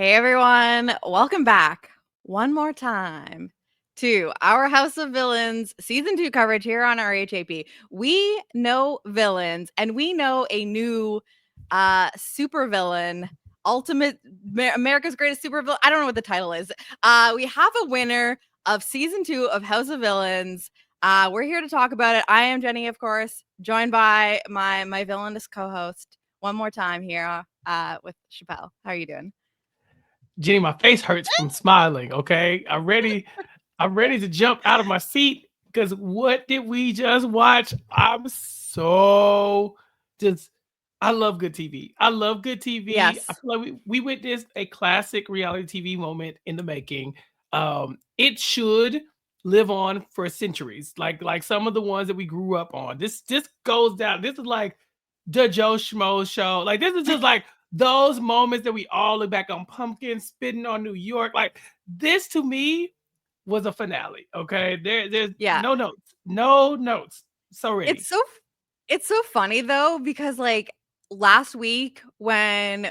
Hey everyone, welcome back one more time to our House of Villains Season 2 coverage here on RHAP. We know villains and we know a new super villain, America's greatest super villain. I don't know what the title is. We have a winner of Season 2 of House of Villains. We're here to talk about it. I am Jenny, of course, joined by my villainous co-host one more time here with Chappell. How are you doing? Jenny, my face hurts from smiling. Okay, I'm ready. I'm ready to jump out of my seat because what did we just watch? I'm so just. I love good TV. I love good TV. I Yes. feel like we witnessed a classic reality TV moment in the making. It should live on for centuries, like some of the ones that we grew up on. This goes down. This is like the Joe Schmo show. Like this is just like those moments that we all look back on. Pumpkin spitting on New York. Like this to me was a finale. Okay, there's Yeah. no notes, no notes. So It's ready. so it's so funny though because like last week when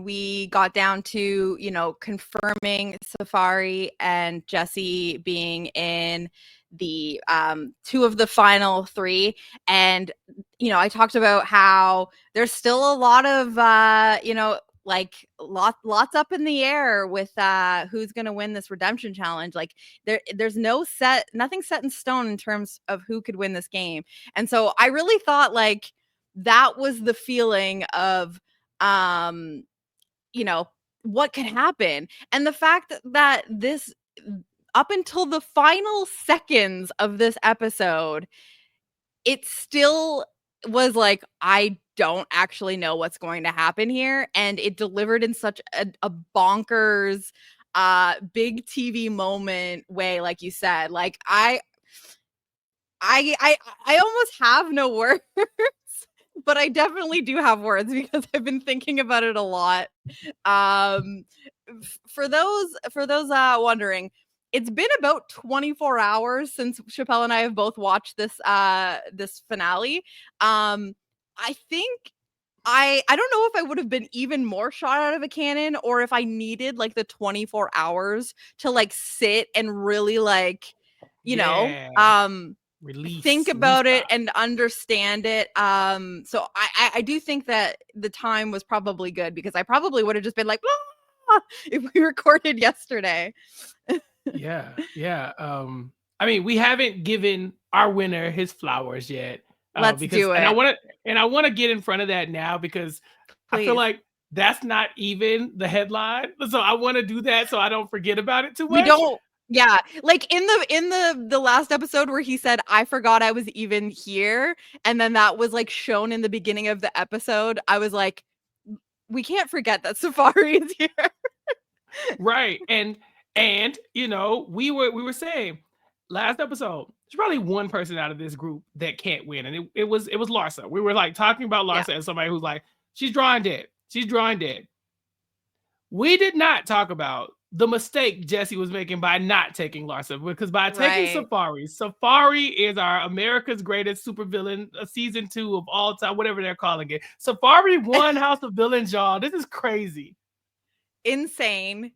we got down to, confirming Safari and Jesse being in the two of the final three, and I talked about how there's still a lot of like lots up in the air with who's going to win this redemption challenge. Like there's nothing set in stone in terms of who could win this game. And so I really thought like that was the feeling of um what could happen. And the fact that this, up until the final seconds of this episode, it still was like, I don't actually know what's going to happen here. And it delivered in such a bonkers big TV moment way, like you said. Like I almost have no words, but I definitely do have words because I've been thinking about it a lot. Um, for those wondering, it's been about 24 hours since Chappelle and I have both watched this finale. I think I don't know if I would have been even more shot out of a cannon or if I needed like the 24 hours to like sit and really like, you know, Yeah, um think release, about it woosah. and understand it. So I do think that the time was probably good because I probably would have just been like, "Ah," if we recorded yesterday. Yeah, yeah. I mean, we haven't given our winner his flowers yet, Let's because do and I it, want to and I want to get in front of that now because I feel please. like that's not even the headline. So I want to do that so I don't forget about it too We much. don't. Yeah, like in the last episode where he said, "I forgot I was even here," and then that was like shown in the beginning of the episode. I was like, we can't forget that Safari is here. Right. And we were saying last episode, there's probably one person out of this group that can't win. And it was Larsa. We were like talking about Yeah, Larsa as somebody who's like, she's drawing dead. She's drawing dead. We did not talk about the mistake Jesse was making by not taking Larsa, because by taking right. Safari is our America's greatest supervillain, season 2 of all time, whatever they're calling it. Safari won House of Villains, y'all. This is crazy. Insane.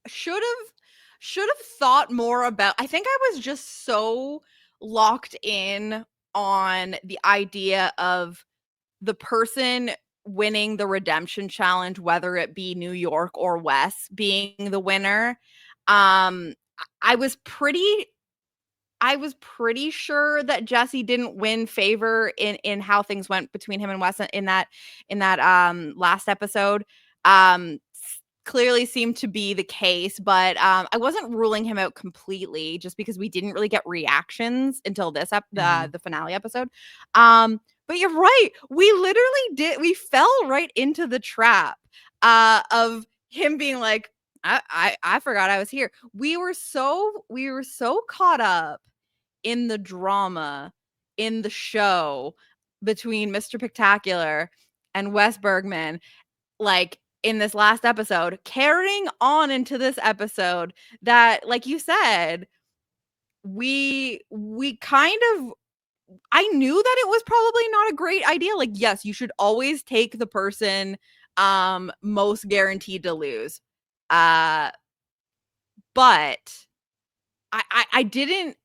Should have thought more about. I think I was just so locked in on the idea of the person winning the redemption challenge, whether it be New York or Wes being the winner. um I was pretty I was pretty sure that Jesse didn't win favor in how things went between him and Wes in that last episode. Clearly seemed to be the case, but I wasn't ruling him out completely just because we didn't really get reactions until the finale episode. But you're right. We literally we fell right into the trap of him being like, I forgot I was here. We were so caught up in the drama in the show between Mr. Spectacular and Wes Bergman, like in this last episode, carrying on into this episode, that, like you said, we kind of, I knew that it was probably not a great idea. Like, yes, you should always take the person most guaranteed to lose. But I didn't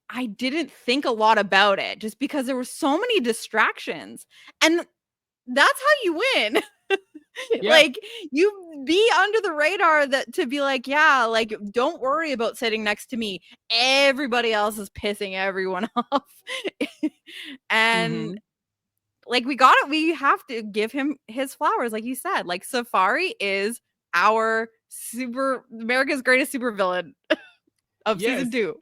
think a lot about it just because there were so many distractions. And that's how you win. Yeah. Like, you be under the radar, that to be like, yeah, like, don't worry about sitting next to me. Everybody else is pissing everyone off. And Mm-hmm. like, we have to give him his flowers, like you said. Like, Safari is our America's greatest supervillain of season Yes. 2.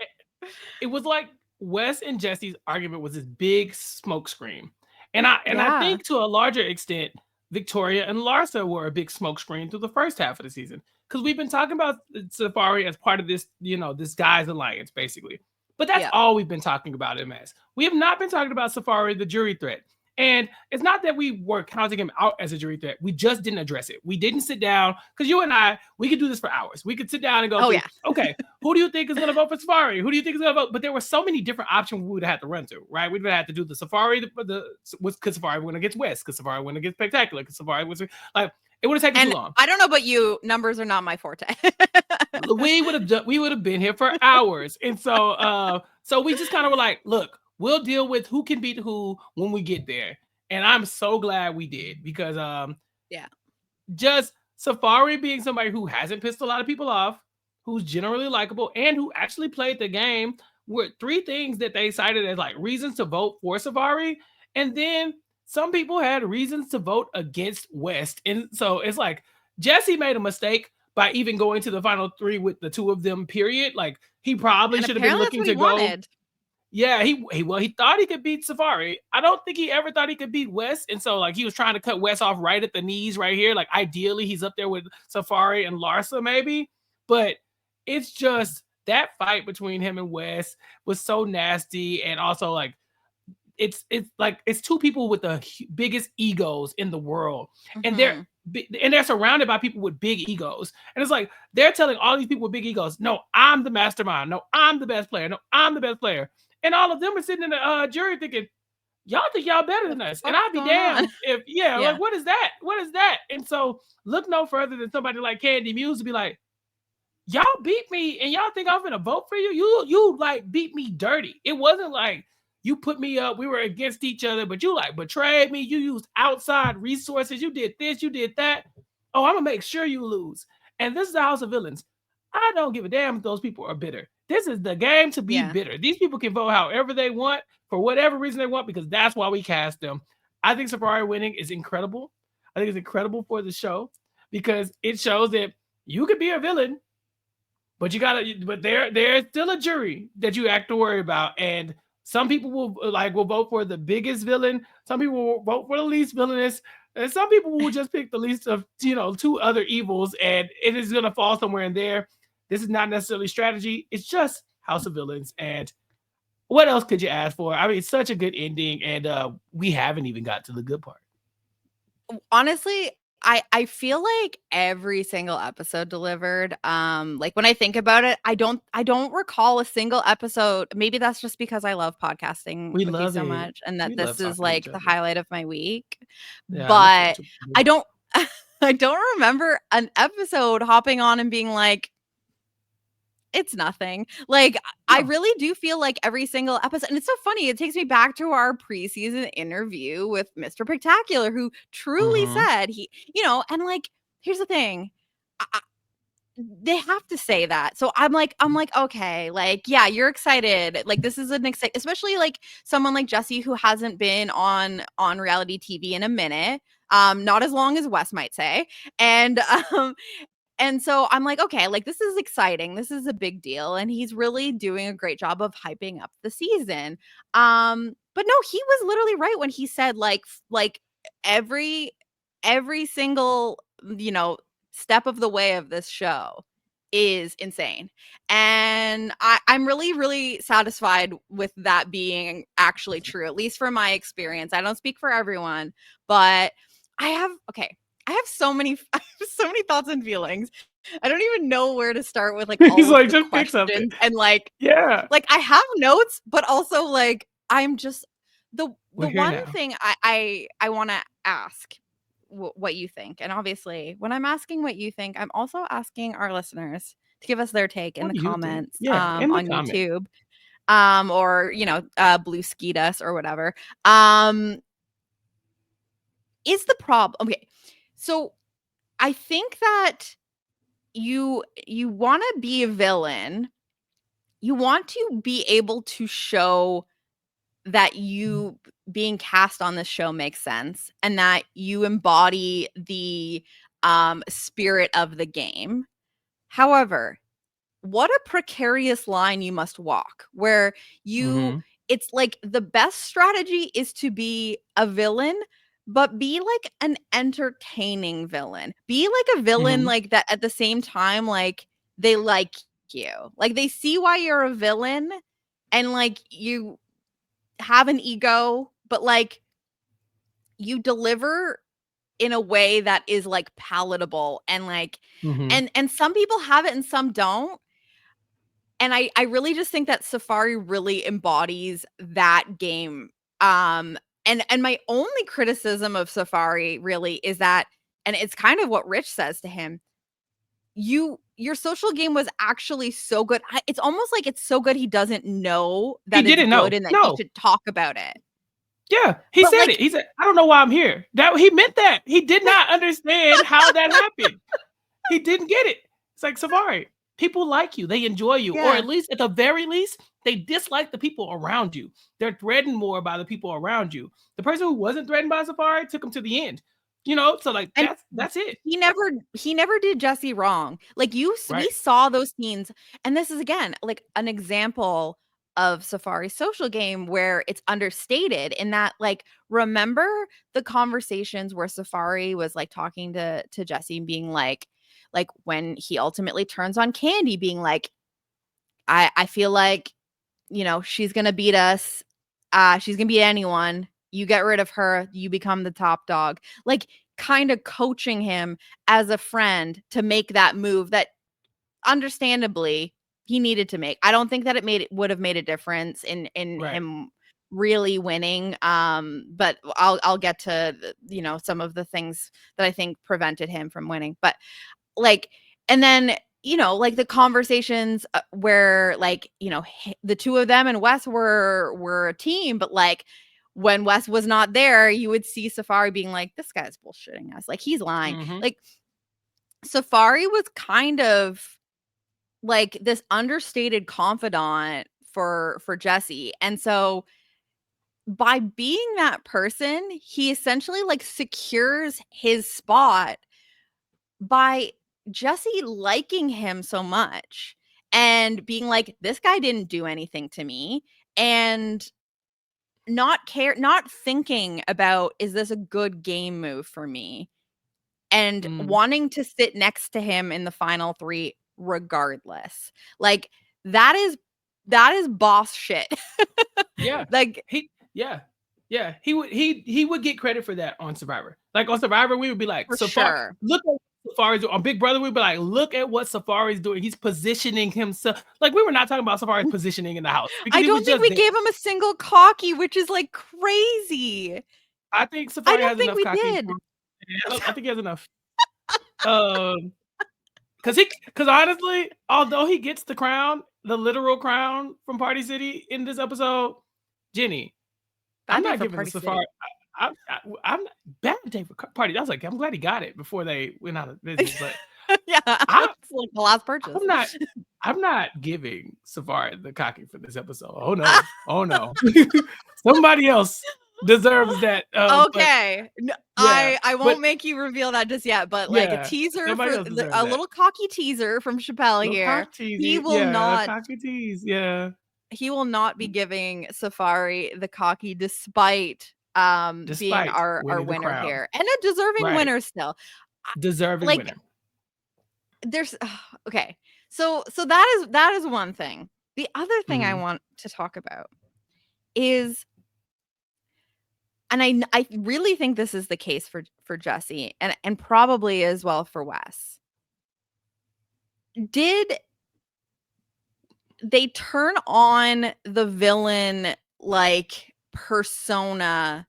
It was like Wes and Jesse's argument was this big smokescreen. And I Yeah. think to a larger extent, Victoria and Larsa were a big smokescreen through the first half of the season. Because we've been talking about Safari as part of this, this guys alliance, basically. But that's Yeah. all we've been talking about him as. We have not been talking about Safari, the jury threat. And it's not that we were counting him out as a jury threat. We just didn't address it. We didn't sit down, because you and I, we could do this for hours. We could sit down and go Oh, through, yeah. okay, who do you think is going to vote for Safari? Who do you think is going to vote? But there were so many different options we would have had to run through, right? We'd have had to do the Safari, because Safari went against West, because Safari went against Spectacular, because Safari was like, it would have taken too And long. I don't know about you, numbers are not my forte. we would have been here for hours. And so we just kind of were like, look, we'll deal with who can beat who when we get there. And I'm so glad we did, because Yeah. just Safari being somebody who hasn't pissed a lot of people off, who's generally likable, and who actually played the game, were 3 things that they cited as like reasons to vote for Safari. And then some people had reasons to vote against West. And so it's like Jesse made a mistake by even going to the final 3 with the 2 of them, period. Like, he probably And should have been apparently that's looking what to he go. wanted. Yeah, he thought he could beat Safari. I don't think he ever thought he could beat West. And so, like, he was trying to cut West off right at the knees right here. Like, ideally, he's up there with Safari and Larsa, maybe. But it's just that fight between him and West was so nasty. And also, like, it's like it's 2 people with the biggest egos in the world. And they're surrounded by people with big egos. And it's like they're telling all these people with big egos, no, I'm the mastermind. No, I'm the best player. No, I'm the best player. And all of them are sitting in the jury thinking, y'all think y'all better What than the us. And fuck's I'd be going on? damned if, yeah, Yeah. like, what is that? What is that? And so look no further than somebody like Candy Muse to be like, y'all beat me and y'all think I'm gonna vote for you? You like beat me dirty. It wasn't like you put me up, we were against each other, but you like betrayed me. You used outside resources. You did this, you did that. Oh, I'm gonna make sure you lose. And this is the House of Villains. I don't give a damn if those people are bitter. This is the game to be bitter. These people can vote however they want, for whatever reason they want, because that's why we cast them. I think Safari winning is incredible. I think it's incredible for the show, because it shows that you could be a villain, but there's still a jury that you have to worry about. And some people will vote for the biggest villain. Some people will vote for the least villainous. And some people will just pick the least of 2 other evils, and it is gonna fall somewhere in there. This is not necessarily strategy. It's just House of Villains. And what else could you ask for? I mean, it's such a good ending, and we haven't even got to the good part. Honestly, I feel like every single episode delivered. Like, when I think about it, I don't recall a single episode. Maybe that's just because I love podcasting We with you love so it. much, and that We love this is talking to each like the other. highlight of my week. Yeah, I look forward But to I it. don't I don't remember an episode hopping on and being like, it's nothing. Like, I No. really do feel like every single episode, and it's so funny, it takes me back to our preseason interview with Mr. Spectacular, who truly Mhm. said and like, here's the thing. They have to say that. So I'm like, okay, like, yeah, you're excited. Like, this is an exciting, especially like someone like Jesse, who hasn't been on reality TV in a minute. Not as long as Wes might say. And and so I'm like, okay, like, this is exciting. This is a big deal. And he's really doing a great job of hyping up the season. But no, he was literally right when he said, like, every single, step of the way of this show is insane. And I'm really, really satisfied with that being actually true, at least from my experience. I don't speak for everyone, but I have so many I have so many thoughts and feelings. I don't even know where to start with, like, He's all of like, the just pick something. questions, and Yeah. like, I have notes, but also, like, I'm just the We're here one now. thing I wanna ask what you think. And obviously, when I'm asking what you think, I'm also asking our listeners to give us their take in What the do you think? comments Yeah, in the on comment. YouTube, or blue skeet us or whatever. Is the problem okay? So I think that you want to be a villain. You want to be able to show that you being cast on this show makes sense and that you embody the spirit of the game. However, what a precarious line you must walk where Mm-hmm. it's like the best strategy is to be a villain, but be like an entertaining villain. Be like a villain Mm-hmm. like that at the same time, like they like you. Like they see why you're a villain and like you have an ego, but like you deliver in a way that is like palatable and like Mm-hmm. and some people have it and some don't. And I really just think that Safari really embodies that game. And my only criticism of Safari really is that, and it's kind of what Rich says to him, your social game was actually so good. It's almost like it's so good he doesn't know He that it's didn't know. good and that he No. should talk about it. Yeah, he But said like it. He said, "I don't know why I'm here." That he meant that. He did not understand how that happened. He didn't get it. It's like Safari. People like you. They enjoy you, or yeah. at least, at the very least, they dislike the people around you. They're threatened more by the people around you. The person who wasn't threatened by Safari took him to the end. So like And that's it. he never did Jesse wrong. Like we Right. saw those scenes, and this is again like an example of Safari's social game where it's understated in that like remember the conversations where Safari was like talking to Jesse and being like when he ultimately turns on Candy being like I feel like she's going to beat us. She's going to beat anyone. You get rid of her, you become the top dog. Like kind of coaching him as a friend to make that move that understandably he needed to make. I don't think that it would have made a difference in Right. him really winning. But I'll get to some of the things that I think prevented him from winning. But like, and then like the conversations where like the two of them and Wes were a team, but like when Wes was not there, you would see Safari being like, this guy's bullshitting us, like he's lying. Mm-hmm. Like Safari was kind of like this understated confidant for Jesse, and so by being that person, he essentially like secures his spot by Jesse liking him so much and being like, this guy didn't do anything to me, and not thinking about, is this a good game move for me, and Mm. wanting to sit next to him in the final 3 regardless. Like that is boss shit. Yeah. Like Yeah. He would get credit for that on Survivor. Like on Survivor, we would be like, for Safari, sure. look at what Safari's doing. On Big Brother, we'd be like, look at what Safari's doing. He's positioning himself. Like we were not talking about Safari's positioning in the house because I he was don't think just we there. gave him a single cocky, which is like crazy. I think I Safari don't has think enough we cocky. did. I think he has enough. Because honestly, although he gets the crown, the literal crown from Party City in this episode, Jenny, I'm Bad day not for giving the Party Safari. City. I'm bad day for Party. I was like, I'm glad he got it before they went out of business. But Yeah, I, it's like the last purchase. I'm not giving Safari the cocky for this episode. Oh no, oh no, somebody else deserves that. But Okay. yeah, I but won't make you reveal that just yet, but like a yeah, teaser somebody else deserves a that. little cocky teaser from Chappell Little here. cock tease, yeah, cocky tease, yeah. He will not be giving Safari the cocky despite being Despite our winning the winner crown, here and a deserving right? winner still. Deserving Like winner. there's okay. So that is one thing. The other thing I Mhm. want to talk about is, and I really think this is the case for Jesse and probably as well for Wes. Did they turn on the villain like persona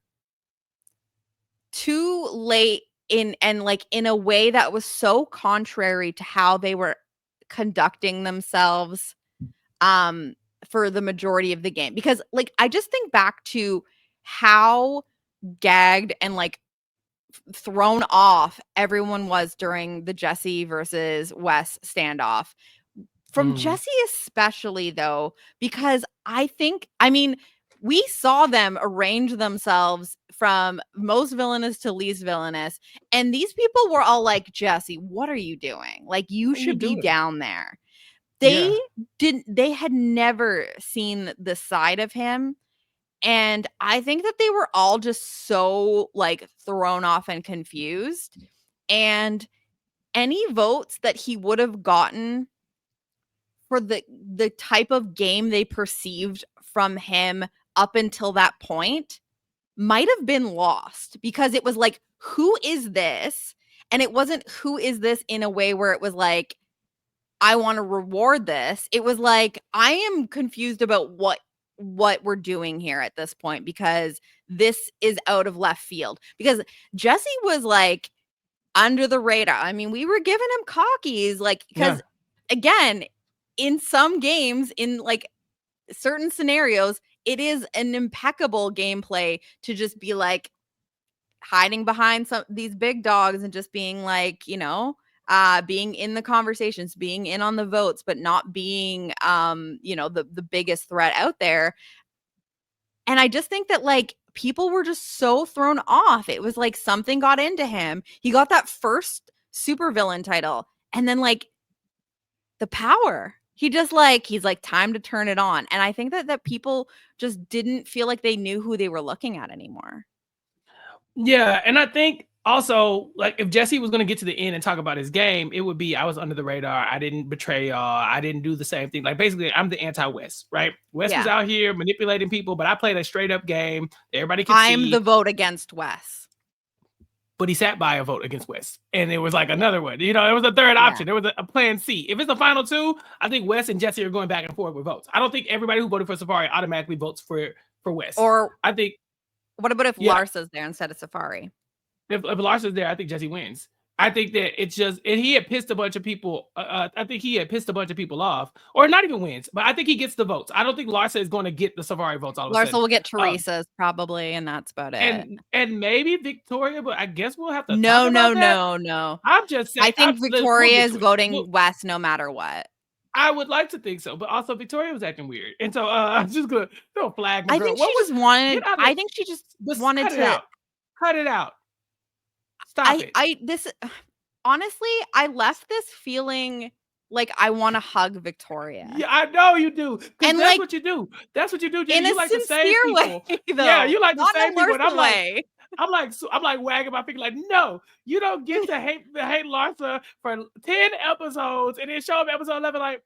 too late in a way that was so contrary to how they were conducting themselves for the majority of the game. Because like I just think back to how gagged and like thrown off everyone was during the Jesse versus Wes standoff. From Jesse especially though, because I mean, we saw them arrange themselves from most villainous to least villainous, and these people were all like, Jesse, what are you doing? Like, you What are you should be doing? down there. Yeah. They had never seen the side of him. And I think that they were all just so like thrown off and confused. And any votes that he would have gotten for the type of game they perceived from him up until that point might have been lost, because it was like, who is this? And it wasn't who is this in a way where it was like, I want to reward this. It was like, I am confused about what we're doing here at this point, because this is out of left field. Because Jesse was like under the radar. I mean, we were giving him cockies, like, because again, in some games, in like certain scenarios, it is an impeccable gameplay to just be like hiding behind some these big dogs and just being like, being in the conversations, being in on the votes, but not being the biggest threat out there. And I just think that like people were just so thrown off. It was like something got into him. He got that first supervillain title, and then like the power. He's like, time to turn it on. And I think that people just didn't feel like they knew who they were looking at anymore. Yeah, and I think also, like, if Jesse was going to get to the end and talk about his game, it would be, I was under the radar. I didn't betray y'all. I didn't do the same thing. Like, basically, I'm the anti-West, right? West was Yeah. out here manipulating people, but I played a straight up game that everybody could I'm see. the vote against Wes. But he sat by a vote against West. And it was like another one. You know, it was a third option. There was a plan C. If it's the final two, I think Wes and Jesse are going back and forth with votes. I don't think everybody who voted for Safari automatically votes for West. Or I think, what about if Larsa's there instead of Safari? If Larsa's there, I think Jesse wins. I think that it's just, and he had pissed a bunch of people. I think he had pissed a bunch of people off, or not even wins, but I think he gets the votes. I don't think Larsa is going to get the Safari votes all of a sudden. Larsa will get Teresa's probably, and that's about it. And maybe Victoria, but I guess we'll have to No. talk about that. No. I'm just saying. I think Victoria is voting West no matter what. I would like to think so, but also Victoria was acting weird, and so I'm just gonna throw a flag. I think she just wanted. I think she just wanted to cut it out. Stop it. Honestly, I left this feeling like I want to hug Victoria. Yeah, I know you do. And that's like, what you do. That's what you do, Jenny. You like to save people. Way, though. Yeah, you like to save people. And I'm like wagging my finger, like, no, you don't get to hate Larsa for 10 episodes and then show up episode 11 like,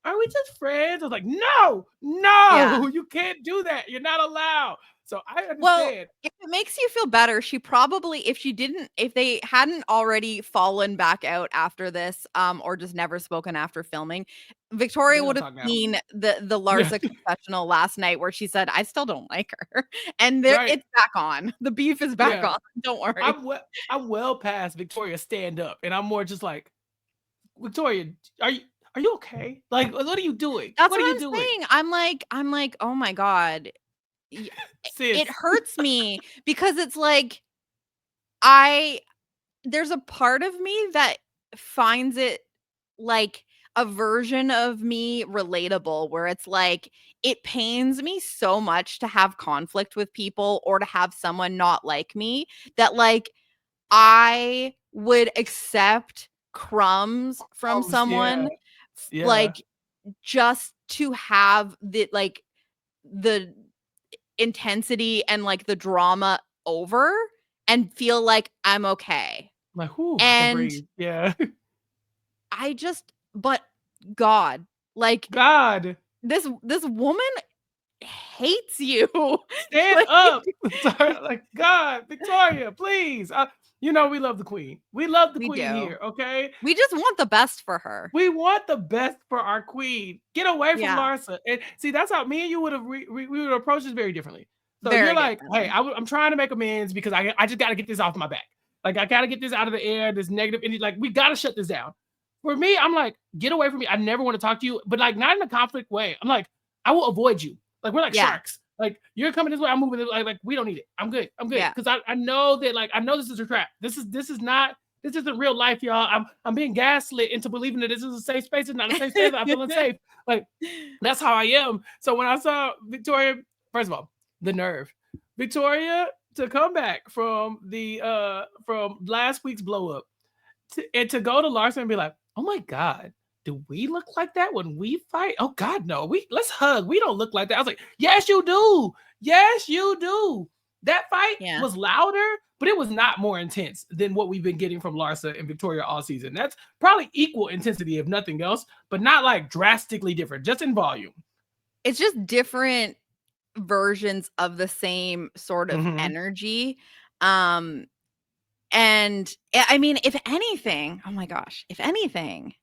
are we just friends? I was like, no, you can't do that. You're not allowed. So I understand. Well, if it makes you feel better, she probably, if they hadn't already fallen back out after this, or just never spoken after filming, Victoria would have seen the Larsa confessional last night where she said, I still don't like her. And it's back on. The beef is back on. Don't worry. I'm well past Victoria stand up. And I'm more just like, Victoria, are you okay? Like, what are you doing? That's what I'm saying. I'm like, oh my God. It hurts me because it's like there's a part of me that finds it like a version of me relatable, where it's like it pains me so much to have conflict with people or to have someone not like me, that like I would accept crumbs from someone like just to have the intensity and like the drama over and feel like I'm okay. Like, whoo, and but God, this woman hates you. Stand up. Sorry, like, God, Victoria, please. We love the queen. We love the queen here, okay? We just want the best for her. We want the best for our queen. Get away from Larsa. And see, that's how me and you would have we would approach this very differently. So you're like, hey, I'm trying to make amends because I just got to get this off my back. Like, I gotta get this out of the air, this negative energy. Like, we gotta shut this down. For me, I'm like, get away from me. I never want to talk to you, but like not in a conflict way. I'm like, I will avoid you. Like, we're like Yeah. sharks. Like, you're coming this way, I'm moving this way. Like, we don't need it. I'm good. I'm good. Yeah. Because I know that, like, I know this is a trap. This isn't real life, y'all. I'm being gaslit into believing that this is a safe space. It's not a safe space. I feel unsafe. Like, that's how I am. So when I saw Victoria, first of all, the nerve. Victoria to come back from from last week's blow up and to go to Larsa and be like, oh my God, do we look like that when we fight? Oh God, no. Let's hug. We don't look like that. I was like, yes, you do. Yes, you do. That fight was louder, but it was not more intense than what we've been getting from Larsa and Victoria all season. That's probably equal intensity, if nothing else, but not like drastically different, just in volume. It's just different versions of the same sort of energy. And I mean, if anything, oh my gosh, if anything,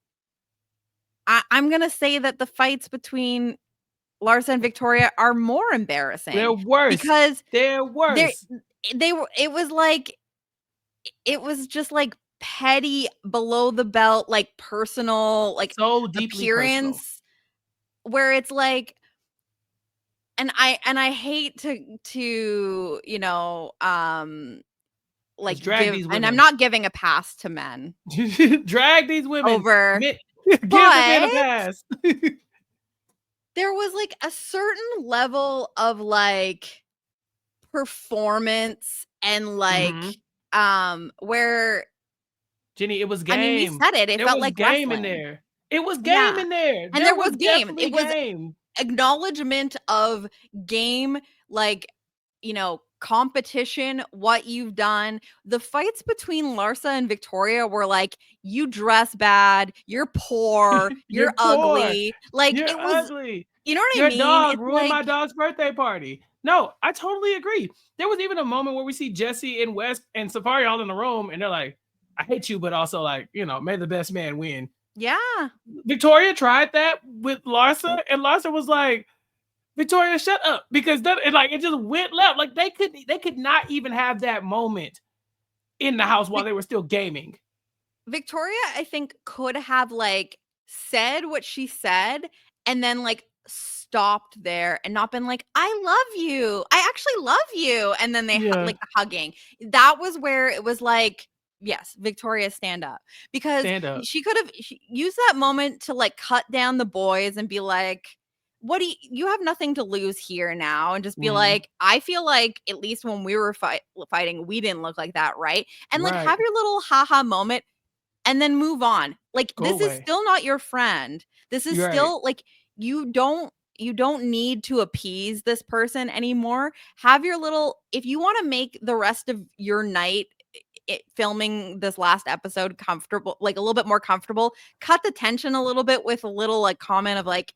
I'm gonna say that the fights between Larsa and Victoria are more embarrassing. They're worse because they're worse. They were. It was just like petty, below the belt, like personal, like so deeply appearance, personal. Where it's like, and I hate to like drag these women. And I'm not giving a pass to men. Drag these women over. Give the men a pass. There was like a certain level of like performance and like where Jenny, it was game. I mean, we said it. It felt like game wrestling. in there. It was game in there. And there was game. It was game. Acknowledgement of game, like, competition, what you've done. The fights between Larsa and Victoria were like, you dress bad, you're poor, you're ugly. Like, you're it was ugly. You know what Your I mean? dog It's ruined like, my dog's birthday party. No, I totally agree. There was even a moment where we see Jesse and Wes and Safari all in the room, and they're like, I hate you, but also like, may the best man win. Yeah. Victoria tried that with Larsa, and Larsa was like, Victoria, shut up, because it just went left. Like they could not even have that moment in the house while they were still gaming. Victoria, I think, could have like said what she said and then like stopped there and not been like, I love you. I actually love you. And then they like the hugging. That was where it was like, yes, Victoria, stand up. Because she could have used that moment to like cut down the boys and be like, you have nothing to lose here now, and just be like, I feel like at least when we were fighting, we didn't look like that, right? And like have your little haha moment and then move on. Like this is still not your friend. This is still like you don't need to appease this person anymore. Have your little, if you want to make the rest of your night filming this last episode comfortable, like a little bit more comfortable, cut the tension a little bit with a little like comment of like,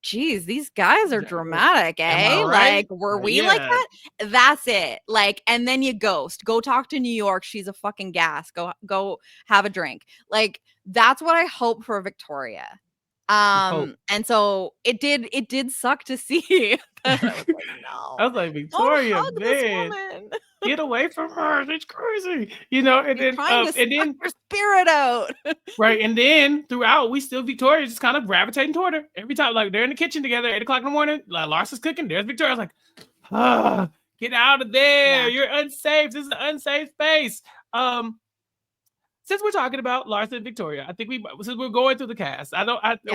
geez, these guys are dramatic, eh? Right? Like, were we like that? That's it. Like, and then you go talk to New York. She's a fucking gas. Go have a drink. Like, that's what I hope for Victoria. And so it did suck to see. But I was like, no. I was like, Victoria, man, get away from her. It's crazy. And then trying to suck her spirit out. Right. And then throughout, Victoria just kind of gravitating toward her. Every time, like they're in the kitchen together, 8:00 in the morning, like Larsa's cooking, there's Victoria. I was like, get out of there. You're unsafe. This is an unsafe space. Since we're talking about Larsa and Victoria, I think since we're going through the cast,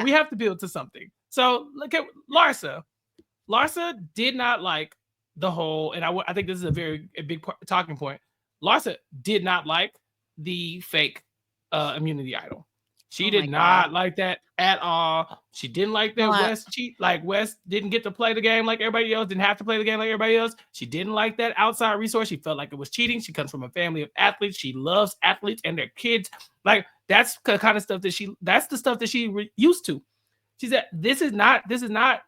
we have to build to something. So look at Larsa. Larsa did not like the whole, and I think this is a big talking point. Larsa did not like the fake immunity idol. She did not like that at all. She didn't like that Wes cheat. Like Wes didn't get to play the game like everybody else, didn't have to play the game like everybody else. She didn't like that outside resource. She felt like it was cheating. She comes from a family of athletes. She loves athletes and their kids. Like that's the kind of stuff that's the stuff that she used to. She said, this is not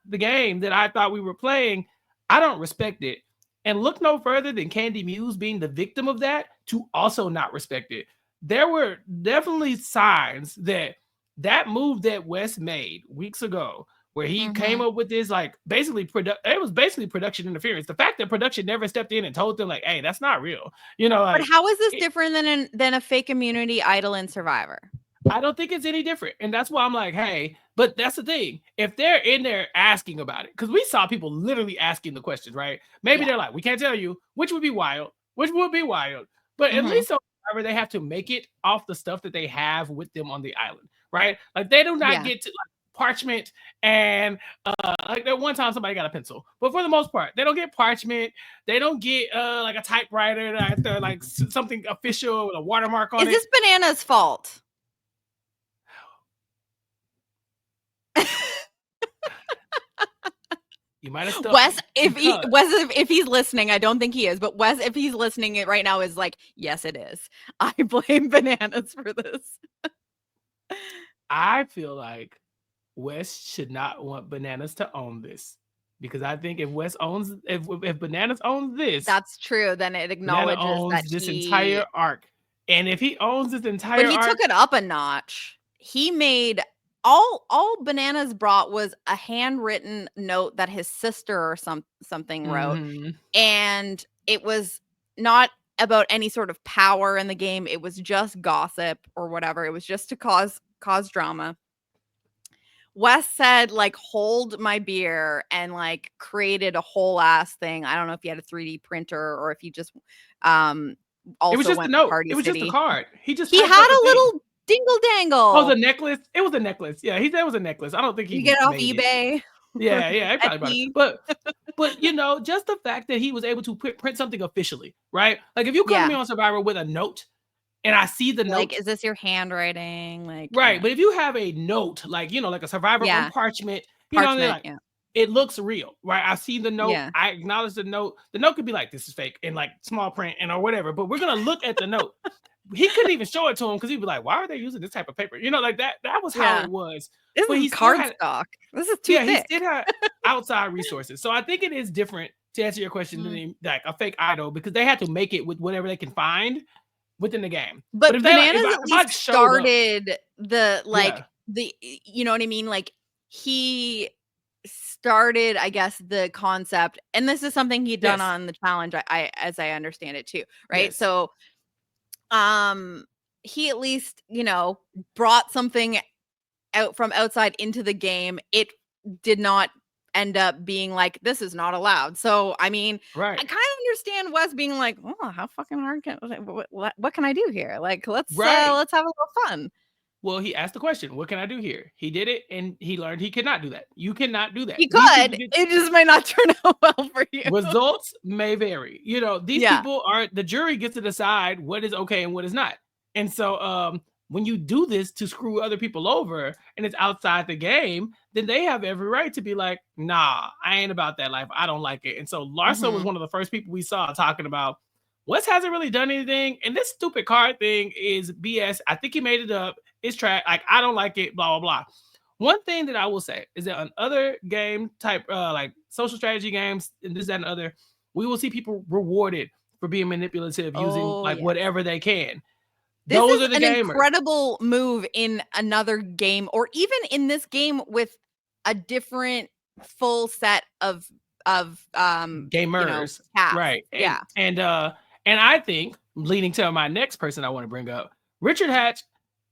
the game that I thought we were playing. I don't respect it. And look no further than Candy Muse being the victim of that to also not respect it. There were definitely signs that move that Wes made weeks ago where he came up with this like basically it was basically production interference. The fact that production never stepped in and told them like, hey, that's not real. Like, but how is this different than a fake immunity idol in Survivor? I don't think it's any different. And that's why I'm like, hey, but that's the thing. If they're in there asking about it, because we saw people literally asking the questions, right? Maybe they're like, we can't tell you, which would be wild. But at least they have to make it off the stuff that they have with them on the island, right? Like they do not get to like parchment and like that one time somebody got a pencil, but for the most part they don't get parchment, they don't get like a typewriter like something official with a watermark on it. Is this Banana's fault? You might have Wes, if he's listening, I don't think he is, but Wes, if he's listening right now, is like, yes, it is. I blame Bananas for this. I feel like Wes should not want Bananas to own this, because I think if Bananas owns this, that's true. Then it acknowledges that this entire arc, and if he owns this entire, but he took it up a notch. He made all Bananas brought was a handwritten note that his sister or something wrote, and it was not about any sort of power in the game. It was just gossip or whatever. It was just to cause drama. Wes said, like, hold my beer, and like created a whole ass thing. I don't know if he had a 3D printer or if he just also it was just went a note. Party it was City. Just a card. He had a little dingle dangle. Oh, the necklace. It was a necklace. Yeah, he said it was a necklace. I don't think he get it off eBay. Yeah, I probably bought it. But just the fact that he was able to print something officially, right? Like if you come to me on Survivor with a note, and I see the note, like, is this your handwriting? Like, right? But if you have a note, like like a Survivor on parchment, it looks real, right? I see the note. Yeah. I acknowledge the note. The note could be like, this is fake in like small print or whatever. But we're gonna look at the note. He couldn't even show it to him because he'd be like, why are they using this type of paper? Like that. That was how it was. This is cardstock. This is too thick. He still had outside resources. So I think it is different, to answer your question, than like a fake idol, because they had to make it with whatever they can find within the game. But if Bananas at least started the you know what I mean? Like he started, I guess, the concept, and this is something he'd done on the challenge, I as I understand it too, right? Yes. So he at least, brought something out from outside into the game. It did not end up being like, this is not allowed. So I mean, I kind of understand Wes being like, oh, how fucking hard what can I do here? Like, let's have a little fun. Well, he asked the question, what can I do here? He did it, and he learned he could not do that. You cannot do that. He could. It just may not turn out well for you. Results may vary. These people the jury gets to decide what is okay and what is not. And so when you do this to screw other people over and it's outside the game, then they have every right to be like, nah, I ain't about that life. I don't like it. And so Larsa was one of the first people we saw talking about, Wes hasn't really done anything, and this stupid card thing is BS. I think he made it up. It's trash. Like, I don't like it, blah, blah, blah. One thing that I will say is that on other game type, like social strategy games and this, that, and other, we will see people rewarded for being manipulative using whatever they can. Those are the gamers. Incredible move in another game, or even in this game with a different full set of gamers, right? And I think, leading to my next person I want to bring up, Richard Hatch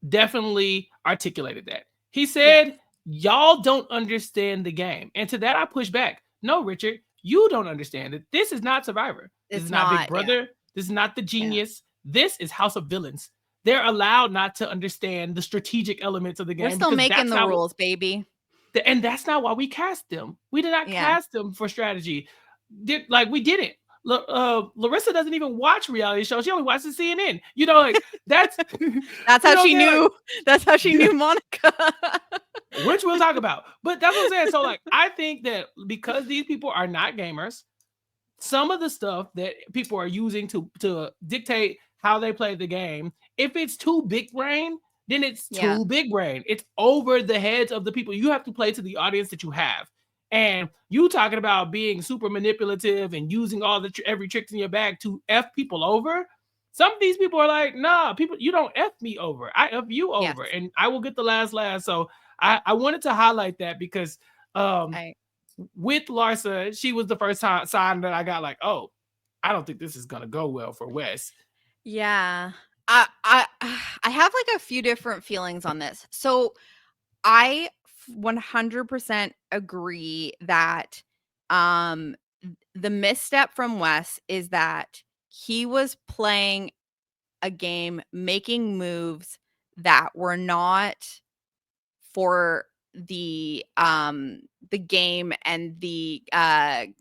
definitely articulated that. He said, y'all don't understand the game. And to that, I push back. No, Richard, you don't understand it. This is not Survivor. This is not Big Brother. Yeah. This is not The Genius. Yeah. This is House of Villains. They're allowed not to understand the strategic elements of the game. We're still making the rules, baby. And that's not why we cast them. We did not cast them for strategy. We didn't. Larissa doesn't even watch reality shows. She only watches CNN. That's that's how she knew. That's how she knew Monica. Which we'll talk about. But that's what I'm saying. So I think that because these people are not gamers, some of the stuff that people are using to dictate how they play the game, if it's too big brain, then it's too big brain. It's over the heads of the people. You have to play to the audience that you have. And you talking about being super manipulative and using every trick in your bag to F people over. Some of these people are like, nah, people, you don't F me over. I F you over, and I will get the last laugh. So I wanted to highlight that because I With Larsa, she was the first sign that I got like, oh, I don't think this is gonna go well for Wes. Yeah. I I have like a few different feelings on this. So I 100% agree that um the misstep from Wes is that he was playing a game, making moves that were not for the game and the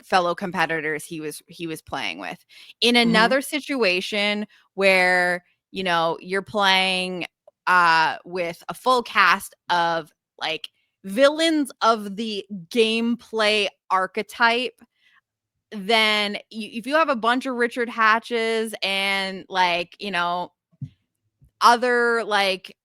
fellow competitors he was playing with. In Mm-hmm. another situation where, you know, you're playing with a full cast of like villains of the gameplay archetype, then if you have a bunch of Richard Hatches and like, you know, other like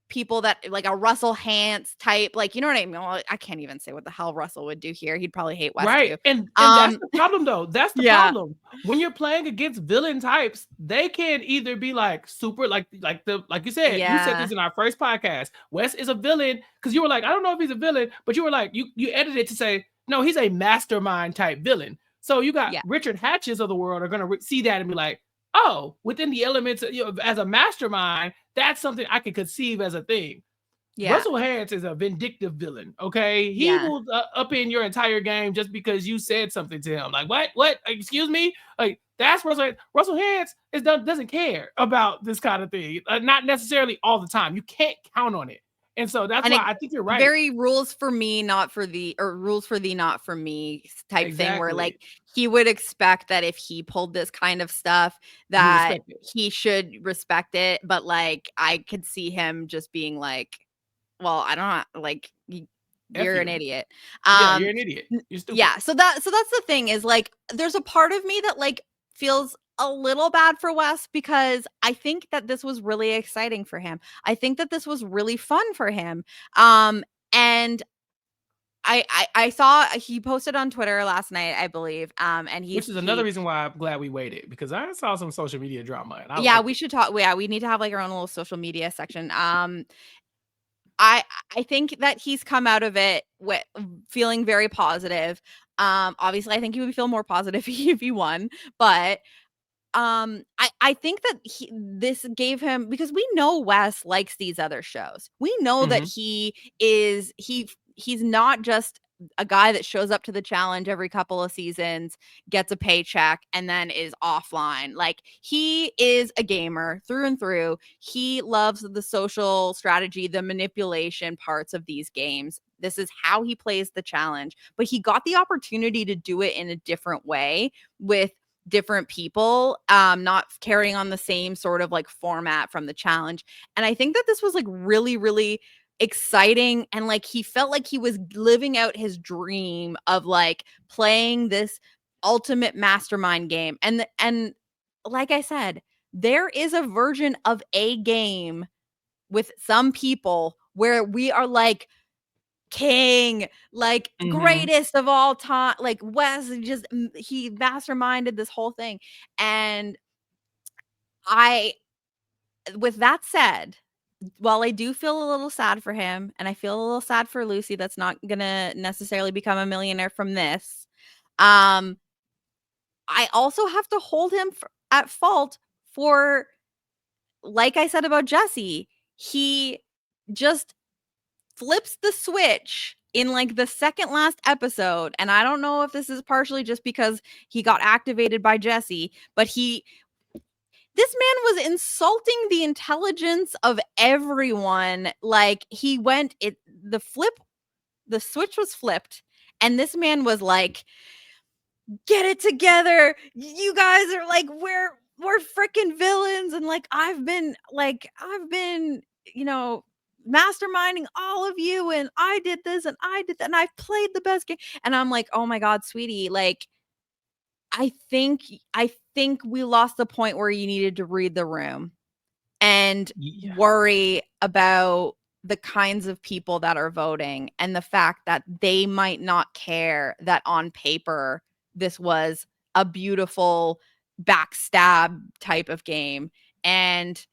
people that like a Russell Hantz type, like, you know what I mean? Well, I can't even say what the hell Russell would do here. He'd probably hate Wes Right. too. And that's the problem though. That's the Yeah, problem. When you're playing against villain types, they can either be like super like you said yeah, this in our first podcast. Wes is a villain because you were like, I don't know if he's a villain, but you were like, you edited it to say, no, he's a mastermind type villain. So you got yeah, Richard Hatches of the world are gonna see that and be like, oh, within the elements of, as a mastermind, that's something I can conceive as a thing. yeah, Russell Hantz is a vindictive villain. Okay, he yeah. will upend your entire game just because you said something to him. Like what? What? Excuse me? Like that's Russell. Russell Hantz doesn't care about this kind of thing. Not necessarily all the time. You can't count on it. And so that's And why it I think you're right. very rules for me, not for thee, or rules for thee, not for me type thing where like Exactly. he would expect that if he pulled this kind of stuff You that respect it. he should respect it. But like I could see him just being like, well, I don't like F you're an you. idiot. Yeah, you're Um an idiot. You're stupid. yeah, so that's the thing is like there's a part of me that like feels a little bad for Wes because I think that this was really exciting for him. I think that this was really fun for him. And I saw he posted on Twitter last night, I believe. And Which is another he reason why I'm glad we waited because I saw some social media drama and I yeah, liked we it. should talk. Yeah, we need to have like our own little social media section. I I think that he's come out of it with feeling very positive. Obviously, I think he would feel more positive if he won, but I think that this gave him because we know Wes likes these other shows. We know that Mm-hmm. he's not just a guy that shows up to the challenge every couple of seasons, gets a paycheck, and then is offline. Like he is a gamer through and through. He loves the social strategy, the manipulation parts of these games. This is how he plays the challenge. But he got the opportunity to do it in a different way with different people, not carrying on the same sort of like format from the challenge. And I think that this was like really, really exciting. And like he felt like he was living out his dream of like playing this ultimate mastermind game. And like I said, there is a version of a game with some people where we are like king, like Mm-hmm. greatest of all time. Like Wes just he masterminded this whole thing. And I with that said, while I do feel a little sad for him and I feel a little sad for Lucy that's not gonna necessarily become a millionaire from this, um, I also have to hold him at fault for, like I said about Jesse, he just flips the switch in like the second last episode. And I don't know if this is partially just because he got activated by Jesse, but this man was insulting the intelligence of everyone. Like he went it the switch was flipped and this man was like, get it together. You guys are like we're freaking villains and like I've been, you know, masterminding all of you and I did this and I did that and I've played the best game. And I'm like, "Oh my god, sweetie, like I think we lost the point where you needed to read the room and Yeah. worry about the kinds of people that are voting and the fact that they might not care that on paper this was a beautiful backstab type of game and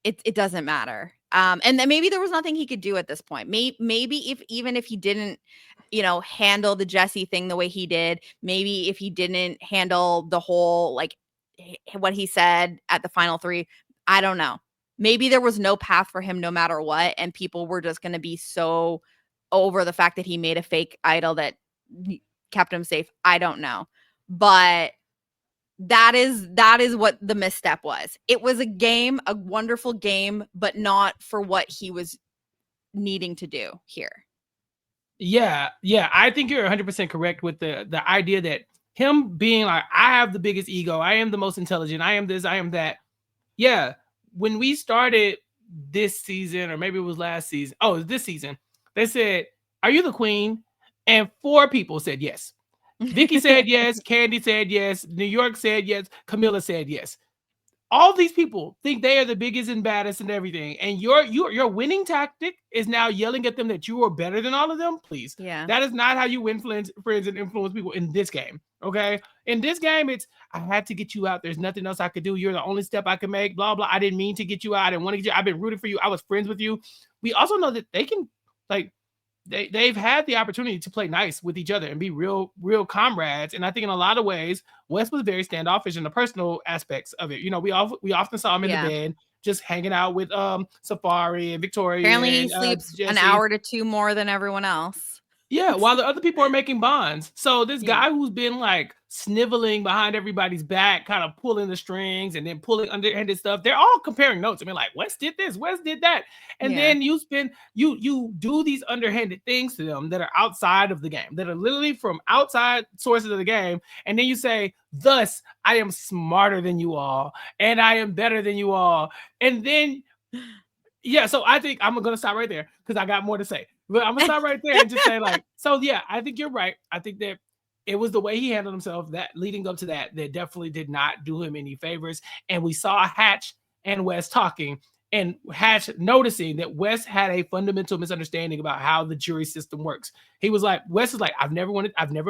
it doesn't matter. And then maybe there was nothing he could do at this point. Maybe even if he didn't, handle the Jesse thing the way he did, maybe if he didn't handle the whole like what he said at the final three, I don't know. Maybe there was no path for him no matter what, and people were just going to be so over the fact that he made a fake idol that kept him safe. I don't know, but that is what the misstep was. It was a wonderful game, but not for what he was needing to do here. Yeah, I think you're 100% correct with the idea that him being like, I have the biggest ego, I am the most intelligent, I am this, I am that. Yeah, when we started this season, or maybe it was last season, oh, it was this season, they said, are you the queen? And 4 people said yes. Vicky said yes, Candy said yes, New York said yes, Camilla said yes. All these people think they are the biggest and baddest and everything, and your winning tactic is now yelling at them that you are better than all of them. Please, Yeah, that is not how you win friends and influence people in this game. Okay, in this game, it's I had to get you out. There's nothing else I could do. You're the only step I can make. Blah blah. I didn't mean to get you out. I didn't want to get you. I've been rooting for you. I was friends with you. We also know that they can like they've had the opportunity to play nice with each other and be real comrades. And I think in a lot of ways, Wes was very standoffish in the personal aspects of it. We often saw him in the bed just hanging out with Safari and Victoria. Apparently he and sleeps Jesse. an hour to 2 more than everyone else. Yeah, while the other people are making bonds. So this Yeah. guy who's been like sniveling behind everybody's back, kind of pulling the strings and then pulling underhanded stuff. They're all comparing notes. I mean, like, Wes did this, Wes did that. And then you do these underhanded things to them that are outside of the game, that are literally from outside sources of the game. And then you say, thus, I am smarter than you all, and I am better than you all. And then so I think I'm gonna stop right there because I got more to say. But I'm gonna stop right there and just say, like, so yeah, I think you're right. I think that it was the way he handled himself that leading up to that definitely did not do him any favors. And we saw Hatch and Wes talking, and Hatch noticing that Wes had a fundamental misunderstanding about how the jury system works. He was like, Wes is like, I've never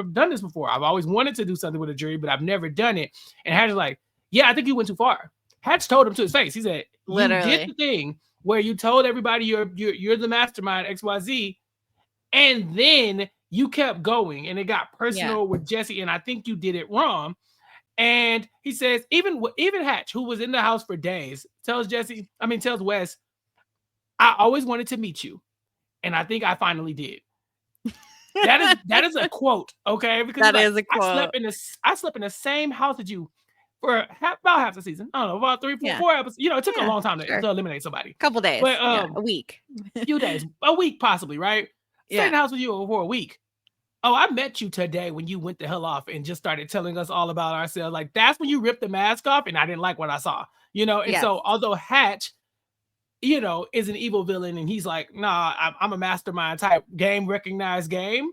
done this before. I've always wanted to do something with a jury, but I've never done it. And Hatch is like, yeah, I think you went too far. Hatch told him to his face. He said, Literally. you did the thing where you told everybody you're the mastermind XYZ, and then you kept going and it got personal with Jesse, and I think you did it wrong. And he says, even Hatch, who was in the house for days, tells Wes, I always wanted to meet you, and I think I finally did. That is a quote, okay? Because that is a quote. I slept in the same house as you for about half the season. I don't know, about 3, 4 episodes. It took a long time to eliminate somebody. Couple days, but a week, few days, a week possibly, right? Stay in the house with you for a week. Oh, I met you today when you went the hell off and just started telling us all about ourselves. Like, that's when you ripped the mask off, and I didn't like what I saw. And so although Hatch, is an evil villain, and he's like, nah, I'm a mastermind type game, recognized game.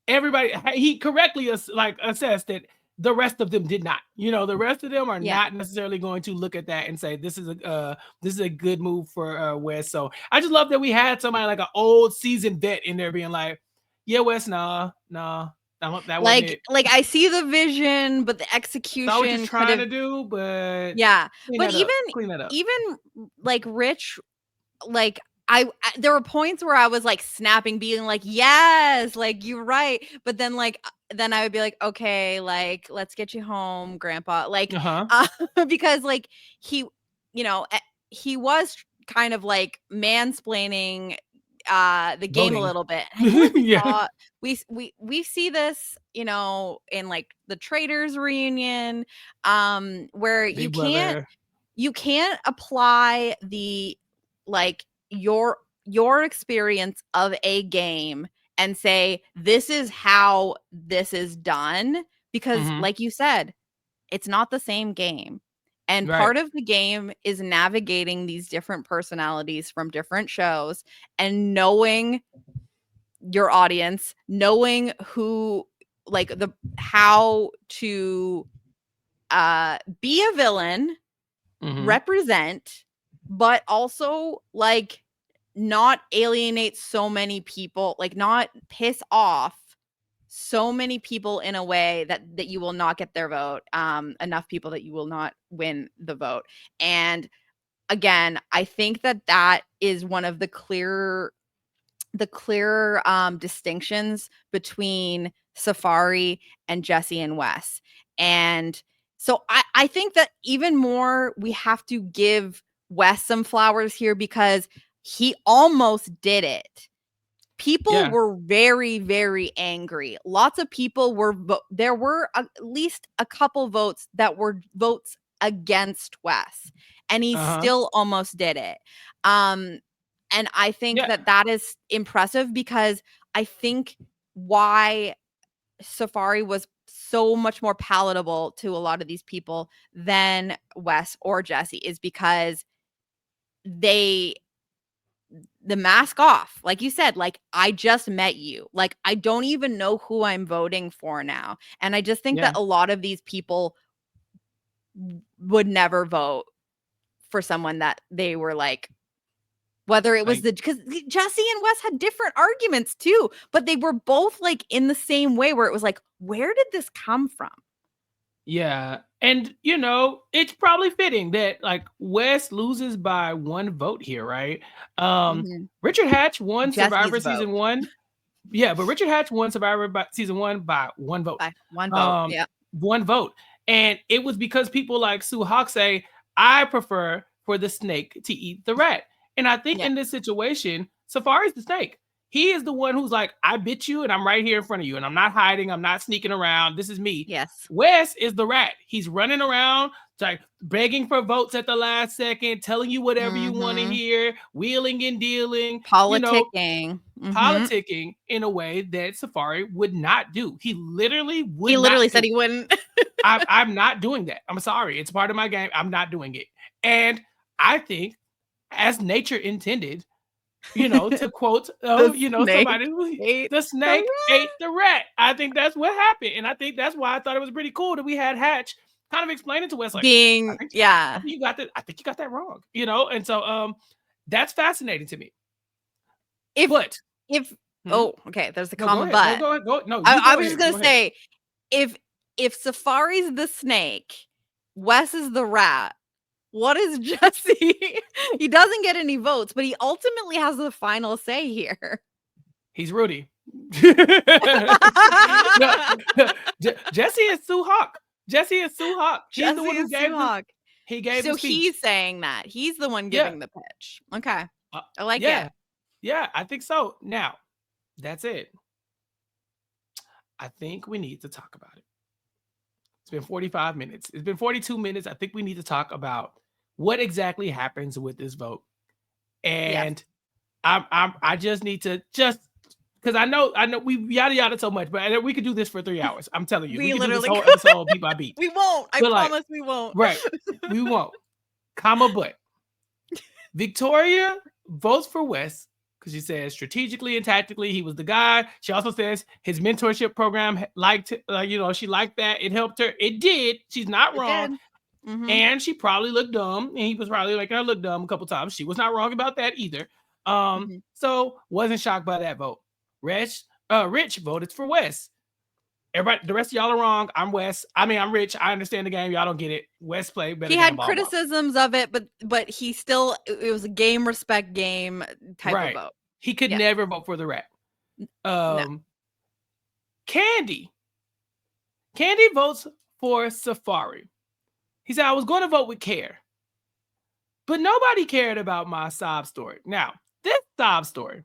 Everybody, he correctly assessed that the rest of them did not. The rest of them are not necessarily going to look at that and say this is a good move for Wes. So I just love that we had somebody like an old seasoned vet in there being like, yeah, Wes, nah, that wasn't it. Like I see the vision, but the execution. That's what you're trying to do, but but clean that up. Even like Rich, like I there were points where I was like snapping, being like, yes, like you're right. But then I would be like, okay, like let's get you home, Grandpa. Like because like he was kind of like mansplaining the game a little bit. I feel like we see this, in like the Traders reunion, where you can't apply the like your experience of a game and say this is how this is done, because like you said, it's not the same game. And part of the game is navigating these different personalities from different shows and knowing your audience, knowing who, like how to be a villain, represent, but also like not alienate so many people, like not piss off so many people in a way that you will not get their vote, enough people that you will not win the vote. And again, I think that is one of the clear distinctions between Safari and Jesse and Wes. And so I think that even more we have to give Wes some flowers here because he almost did it. People were very, very angry. Lots of people were, there were at least a couple votes that were votes against Wes, and he still almost did it. And I think that is impressive because I think why Safari was so much more palatable to a lot of these people than Wes or Jesse is because the mask off, like you said, like I just met you, like I don't even know who I'm voting for now. And I just think that a lot of these people would never vote for someone that they were like, whether it was because Jesse and Wes had different arguments too, but they were both like in the same way where it was like, where did this come from? Yeah. And, you know, it's probably fitting that like Wes loses by 1 vote here, right? Richard Hatch won Survivor season 1. Yeah, but Richard Hatch won Survivor season 1 by 1 vote. By 1 vote, yeah. 1 vote. And it was because people like Sue Hawk say, I prefer for the snake to eat the rat. And I think in this situation, Safari's the snake. He is the one who's like, I bit you and I'm right here in front of you and I'm not hiding. I'm not sneaking around. This is me. Yes. Wes is the rat. He's running around, like begging for votes at the last second, telling you whatever you want to hear, wheeling and dealing. Politicking. Politicking in a way that Safari would not do. He literally would He literally said he wouldn't. I'm not doing that. I'm sorry. It's part of my game. I'm not doing it. And I think as nature intended, you know, to quote, you know, somebody who the snake ate the rat. I think that's what happened. And I think that's why I thought it was pretty cool that we had Hatch kind of explaining to us like, I think you got that wrong, you know? And so that's fascinating to me. Okay, there's a comma but. Go. No, I was just gonna say, if Safari's the snake, Wes is the rat, what is Jesse? He doesn't get any votes, but he ultimately has the final say here. He's Rudy. Jesse is Sue Hawk. Jesse is Sue Hawk. He's the one who gave him. He gave him. So he's saying that he's the one giving the pitch. Okay, I like it. Yeah, I think so. Now, that's it. I think we need to talk about it. It's been 45 minutes. It's been 42 minutes. I think we need to talk about what exactly happens with this vote. And I just need to because I know we yada yada so much, but we could do this for 3 hours. I'm telling you, we could do this whole episode people I beat. We won't. I promise we won't. Right. We won't. But Victoria votes for Wes because she says strategically and tactically he was the guy. She also says his mentorship program she liked that. It helped her. It did. She's not wrong. And she probably looked dumb. And he was probably like, I looked dumb a couple times. She was not wrong about that either. So wasn't shocked by that vote. Rich voted for Wes. Everybody, the rest of y'all are wrong. I'm Wes. I'm Rich. I understand the game. Y'all don't get it. Wes played better. He had criticisms of it, but he still, it was a game respect game type of vote. He could never vote for the rat. No. Candy votes for Safari. He said, I was going to vote with care, but nobody cared about my sob story. Now, this sob story,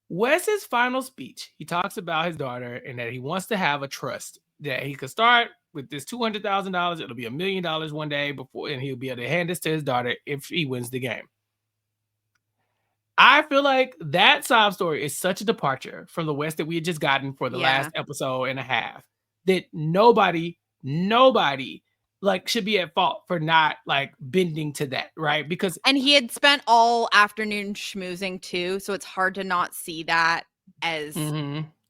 Wes's final speech, he talks about his daughter and that he wants to have a trust that he could start with this $200,000. It'll be $1 million one day and he'll be able to hand this to his daughter if he wins the game. I feel like that sob story is such a departure from the Wes that we had just gotten for the last episode and a half that nobody like should be at fault for not like bending to that, right? And he had spent all afternoon schmoozing too, so it's hard to not see that as inauthentic,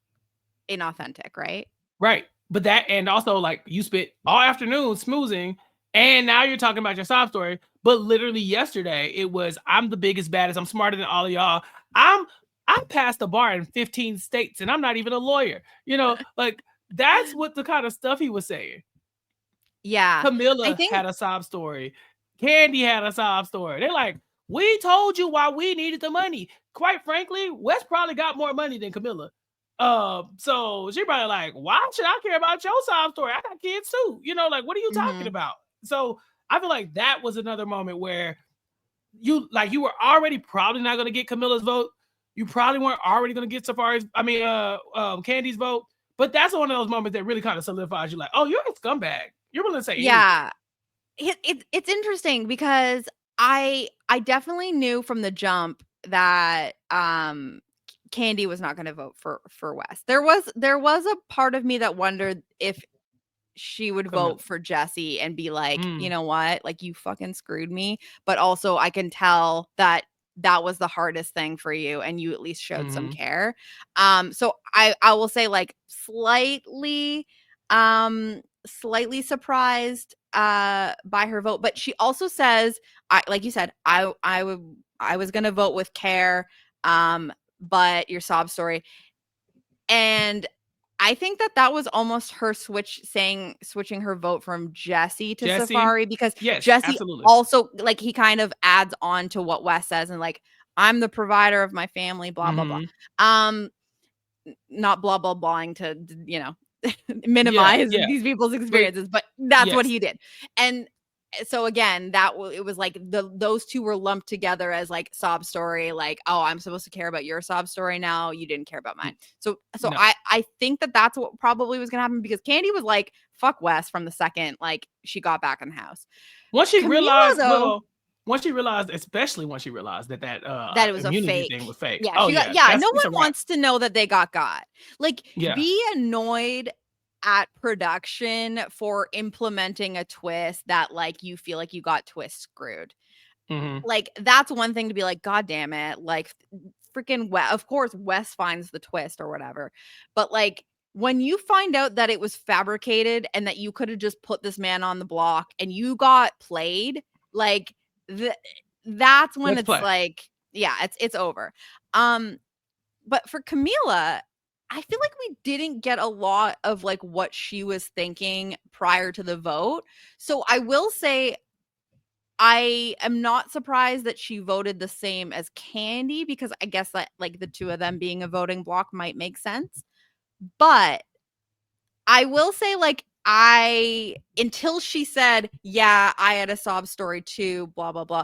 right? Right. But that, and also like you spent all afternoon smoozing, and now you're talking about your sob story. But literally yesterday it was, I'm the biggest, baddest, I'm smarter than all of y'all. I passed the bar in 15 states and I'm not even a lawyer. You know, like that's what the kind of stuff he was saying. Yeah. Camilla had a sob story. Candy had a sob story. They're like, we told you why we needed the money. Quite frankly, Wes probably got more money than Camilla. So she probably like, why should I care about your sob story? I got kids too. Like, what are you talking about? So I feel like that was another moment where you were already probably not going to get Camilla's vote. You probably weren't already going to get Candy's vote. But that's one of those moments that really kind of solidifies you, like, oh, you're a scumbag. You're willing to say anything. Yeah. It's interesting because I definitely knew from the jump that Candy was not going to vote for Wes. There was a part of me that wondered if she would vote for Jesse and be like, you know what, like, you fucking screwed me. But also I can tell that was the hardest thing for you and you at least showed some care. So I will say, like, slightly surprised by her vote. But she also says, like you said, I was gonna vote with care, but your sob story. And I think that was almost her switching her vote from Jesse to Safari, because Jesse absolutely. also, like, he kind of adds on to what Wes says, and like, I'm the provider of my family, blah blah blah. Not blah blah blahing to minimize these people's experiences, but that's what he did. And so again, it was like those two were lumped together as like sob story, like, oh, I'm supposed to care about your sob story now, you didn't care about mine. So no. I think that's what probably was gonna happen, because Candy was like, fuck Wes from the second like she got back in the house. Once she realized, especially once she realized that it was a fake thing was fake. Yeah, no one wants to know that they got. Like, be annoyed at production for implementing a twist that, like, you feel like you got twist screwed. Like, that's one thing to be like, God damn it, like, freaking of course Wes finds the twist or whatever, but like, when you find out that it was fabricated and that you could have just put this man on the block and you got played, like, that's when like, yeah, it's over. But for Camila, I feel like we didn't get a lot of like what she was thinking prior to the vote. So I will say I am not surprised that she voted the same as Candy, because I guess that, like, the two of them being a voting block might make sense. But I will say, like, until she said, yeah, I had a sob story too, blah, blah, blah,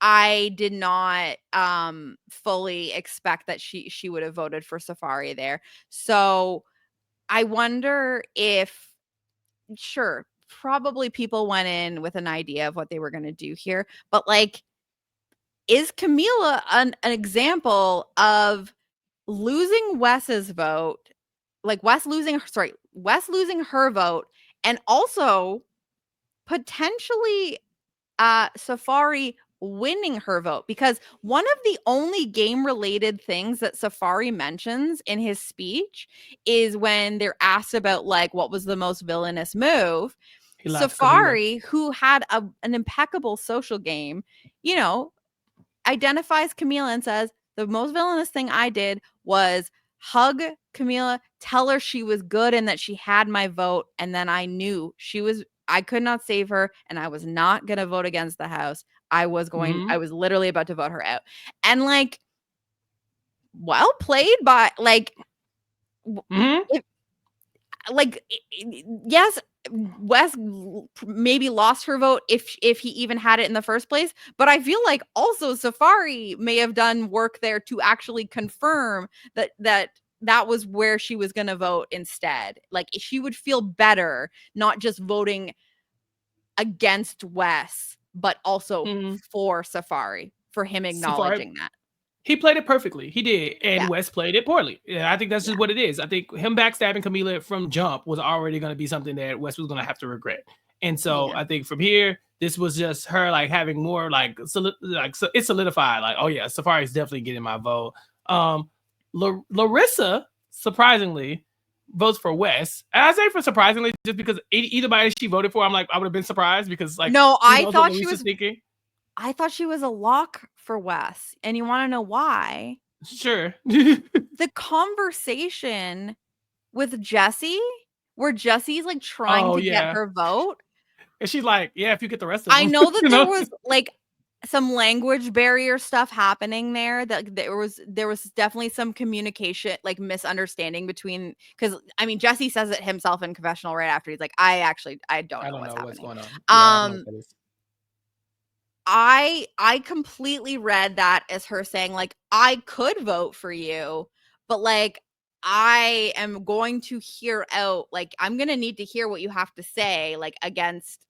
I did not fully expect that she would have voted for Safari there. So I wonder if, sure, probably people went in with an idea of what they were going to do here, but like, is Camila an example of losing Wes's vote, like Wes losing her vote, and also potentially Safari winning her vote? Because one of the only game related things that Safari mentions in his speech is when they're asked about, like, what was the most villainous move. Safari, who had an impeccable social game, identifies Camila and says, the most villainous thing I did was hug Camila, tell her she was good and that she had my vote, and then I knew I could not save her, and I was not going to vote against the house. I was literally about to vote her out. And like, well played by, like, yes, Wes maybe lost her vote if he even had it in the first place, but I feel like also Safari may have done work there to actually confirm that was where she was going to vote instead. Like, she would feel better not just voting against Wes, but also for Safari, for him acknowledging that. He played it perfectly. He did. And Wes played it poorly. Yeah, I think that's just what it is. I think him backstabbing Camila from jump was already going to be something that Wes was going to have to regret. And so I think from here, this was just her like having more like it solidified, like, oh yeah, Safari's definitely getting my vote. Larissa, surprisingly, votes for Wes. And I say for surprisingly just because either body she voted for, I'm like, I would have been surprised, because like, no, I thought she was thinking. I thought she was a lock for Wes. And you want to know why? Sure. The conversation with Jesse, where Jesse's like trying to get her vote, And she's like, yeah, if you get the rest of them. I know that you there know? was like some language barrier stuff happening there, that there was definitely some communication, like misunderstanding between, because I mean Jesse says it himself in confessional right after. He's like, I don't I know don't what's know what's happening. going on. Yeah, I don't know what that is. I completely read that as her saying like, I could vote for you, but like I am going to hear out, like I'm going to need to hear what you have to say, like against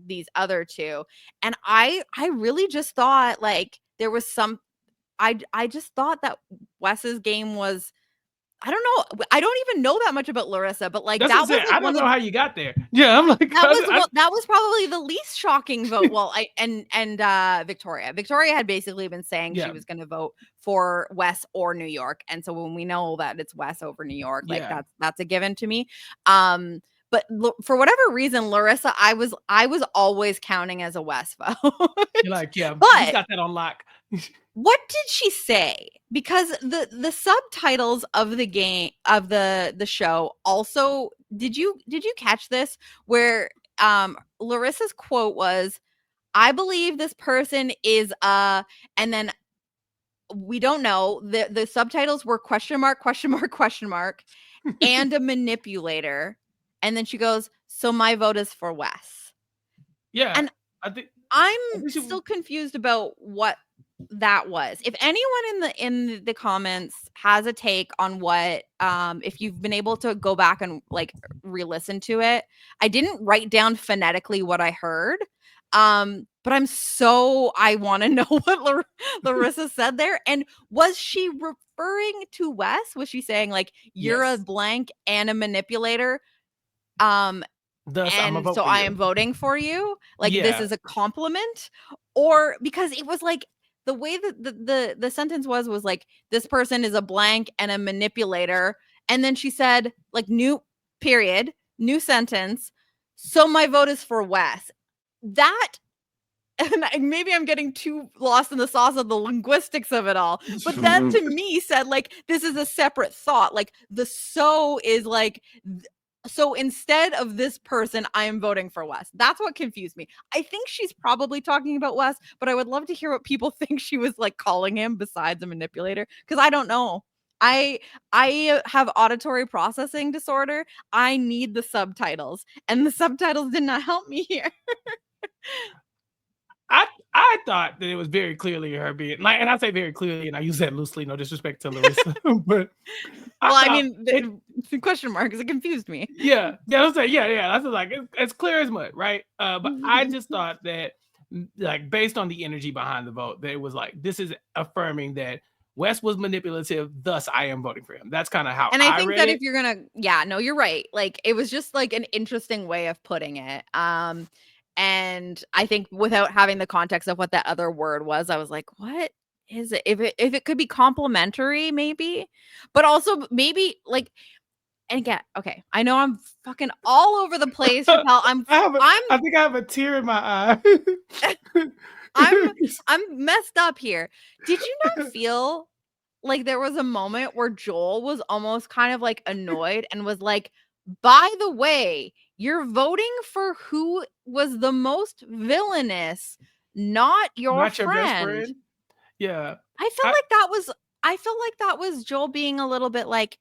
these other two. And I really just thought like there was some, I just thought that Wes's game was, I don't know, I don't even know that much about Larissa, but like That's what that I'm was saying. like I don't one know of, how you got there. Yeah, I'm like, that was probably the least shocking vote. Well, Victoria had basically been saying she yeah, was going to vote for Wes or New York, and so when we know that it's Wes over New York, like yeah. that's a given to me. But for whatever reason, Larissa, I was always counting as a Wes vote. You're like, yeah, he's But got that on lock. what did she say? Because the subtitles of the game, of the show, also, did you catch this, where Larissa's quote was, I believe this person is and then we don't know, the subtitles were question mark, question mark, question mark, and a manipulator, and then she goes, so my vote is for Wes. Yeah, And I think I'm I think she still confused about what that was. If anyone in the comments has a take on what, if you've been able to go back and like re-listen to it. I didn't write down phonetically what I heard. But I want to know what Larissa said there. And was she referring to Wes? Was she saying like, you're a yes. blank and a manipulator? Um Thus, I'm a and vote so for I you. am voting for you. Like this Yeah, is a compliment, or because it was like the way that the sentence was like, this person is a blank and a manipulator, and then she said like, new period, new sentence. So my vote is for Wes. That, and maybe I'm getting too lost in the sauce of the linguistics of it all, but that to me said like, this is a separate thought. Like the so is like, so instead of this person, I am voting for Wes. That's what confused me. I think she's probably talking about Wes, but I would love to hear what people think she was like calling him besides a manipulator, because I don't know. I have auditory processing disorder. I need the subtitles, and the subtitles did not help me here. I thought that it was very clearly her being like, and I say very clearly, and I use that loosely, no disrespect to Larissa, but I Well, I thought mean, it. the question mark, because it confused me. Yeah, I say yeah. That's like it's clear as mud, right? But I just thought that, like, based on the energy behind the vote, that it was like this is affirming that Wes was manipulative. Thus, I am voting for him. That's kind of how And I I think read that if it. you're gonna, yeah, no, you're right. Like it was just like an interesting way of putting it. And I think without having the context of what that other word was, I was like, what is it? If it could be complimentary, maybe, but also maybe like, and again, okay, I know I'm fucking all over the place, Chappell. I think I have a tear in my eye. I'm I'm messed up here. Did you not feel like there was a moment where Joel was almost kind of like annoyed and was like, by the way, you're voting for who was the most villainous, not your Not your best friend. friend. Yeah. I felt I like that was Joel being a little bit like,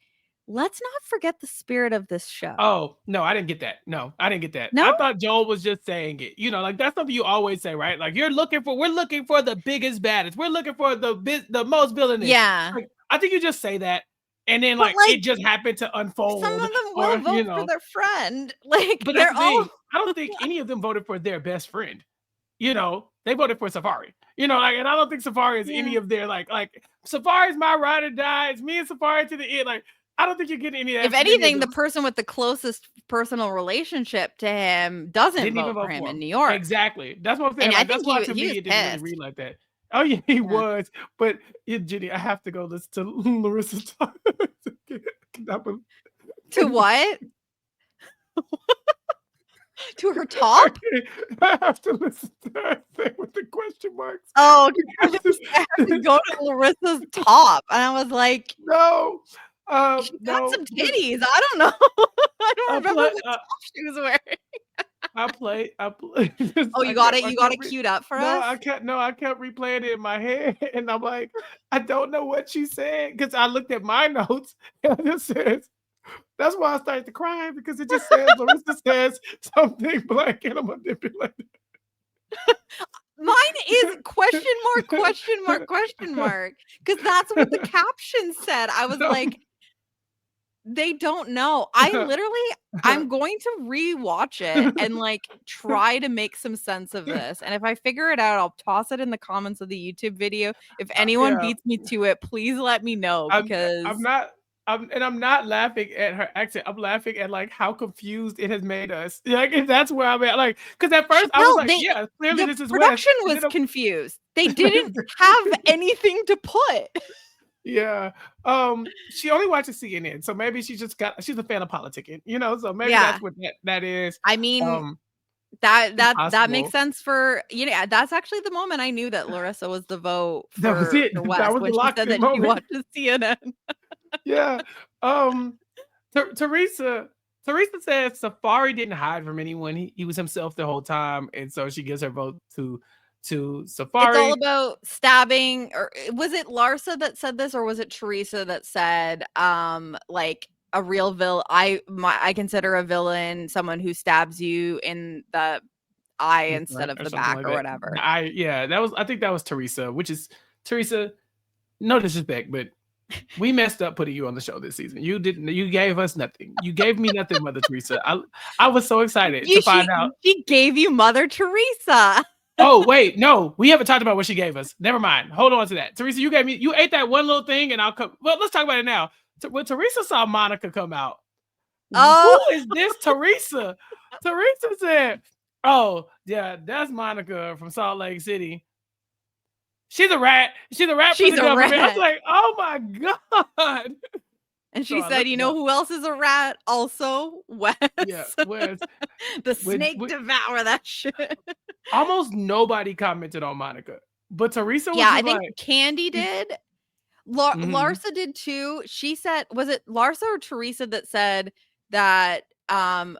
let's not forget the spirit of this show. Oh, no, I didn't get that. No, I didn't get that. No? I thought Joel was just saying it. You know, like that's something you always say, right? Like we're looking for the biggest, baddest. We're looking for the most villainous. Yeah. Like I think you just say that, and then But like like it just happened to some of unfold, them or will vote for their friend. Like But that's they're the all thing. I don't think any of them voted for their best friend. You know, they voted for Safari. You know, like, and I don't think Safari is any yeah. of their like Safari's my ride or die. It's me and Safari to the end. Like I don't think you're getting any of If that from any of anything, the them. person with the closest personal relationship to him doesn't Didn't even vote for vote him for in him. New York. Exactly. That's what I'm saying. And I Like that's think why to he me was it didn't really pissed. read like that. Oh yeah, he Yeah. was. But yeah, Jenny, I have to go listen to Larissa talk. To what? To her top? I have to listen to her thing with the question marks. Oh, okay. I was gonna say I have to go to Larissa's top. And I was like, No, she got no, some titties. I don't know. I don't remember but what top she was wearing. I play. Oh, you got it. You got it queued up for No, us. I can't. No, I kept replaying it in my head, and I'm like, I don't know what she said because I looked at my notes and it just says. That's why I started to cry because it just says Larissa says something black and a manipulator. Mine is question mark, question mark, question mark. Because that's what the caption said. I was like, they don't know. I'm going to rewatch it and like try to make some sense of this. And if I figure it out, I'll toss it in the comments of the YouTube video. If anyone Yeah, beats me to it, please let me know I'm because not. I'm not laughing at her accent. I'm laughing at like how confused it has made us. Like if that's where I'm at. Like because at first I was Chappell, like, yeah, clearly the this is West. production And was then confused. They didn't have anything to put. yeah. She only watches CNN, so maybe she's a fan of politicking, so maybe Yeah. that's what that is. I mean, Um, it's that makes possible. sense for that's actually the moment I knew that Larissa was the vote That was it. for That West was the when she said lock-in that she moment. watches CNN. Yeah. Um, Teresa says Safari didn't hide from anyone. He was himself the whole time, and so she gives her vote to It's all Safari. about stabbing, or was it Larsa that said this, or was it Teresa that said, like a real villain? I consider a villain someone who stabs you in the eye In the instead front of or the something back like or that. whatever. I think that was Teresa, which is Teresa. No disrespect, but we messed up putting you on the show this season. You gave us nothing. You gave me nothing, Mother Teresa. I was so excited to find out. She gave you Mother Teresa. Oh, wait, no, we haven't talked about what she gave us. Never mind. Hold on to that. Teresa, you ate that one little thing, and I'll come. Well, let's talk about it now. When Teresa saw Monica come out, Oh, who is this Teresa? Teresa said, oh, yeah, that's Monica from Salt Lake City. She's a rat. She's a rat for she's the a government. I was rat. like, oh my God. And So she I said, looked you it know up. who else is a rat? Also, Wes. Yeah, Wes. The With, snake devour that shit. almost nobody commented on Monica, but Teresa was Yeah, I just think like, Candy did. mhm. Larsa did too. She said, was it Larsa or Teresa that said that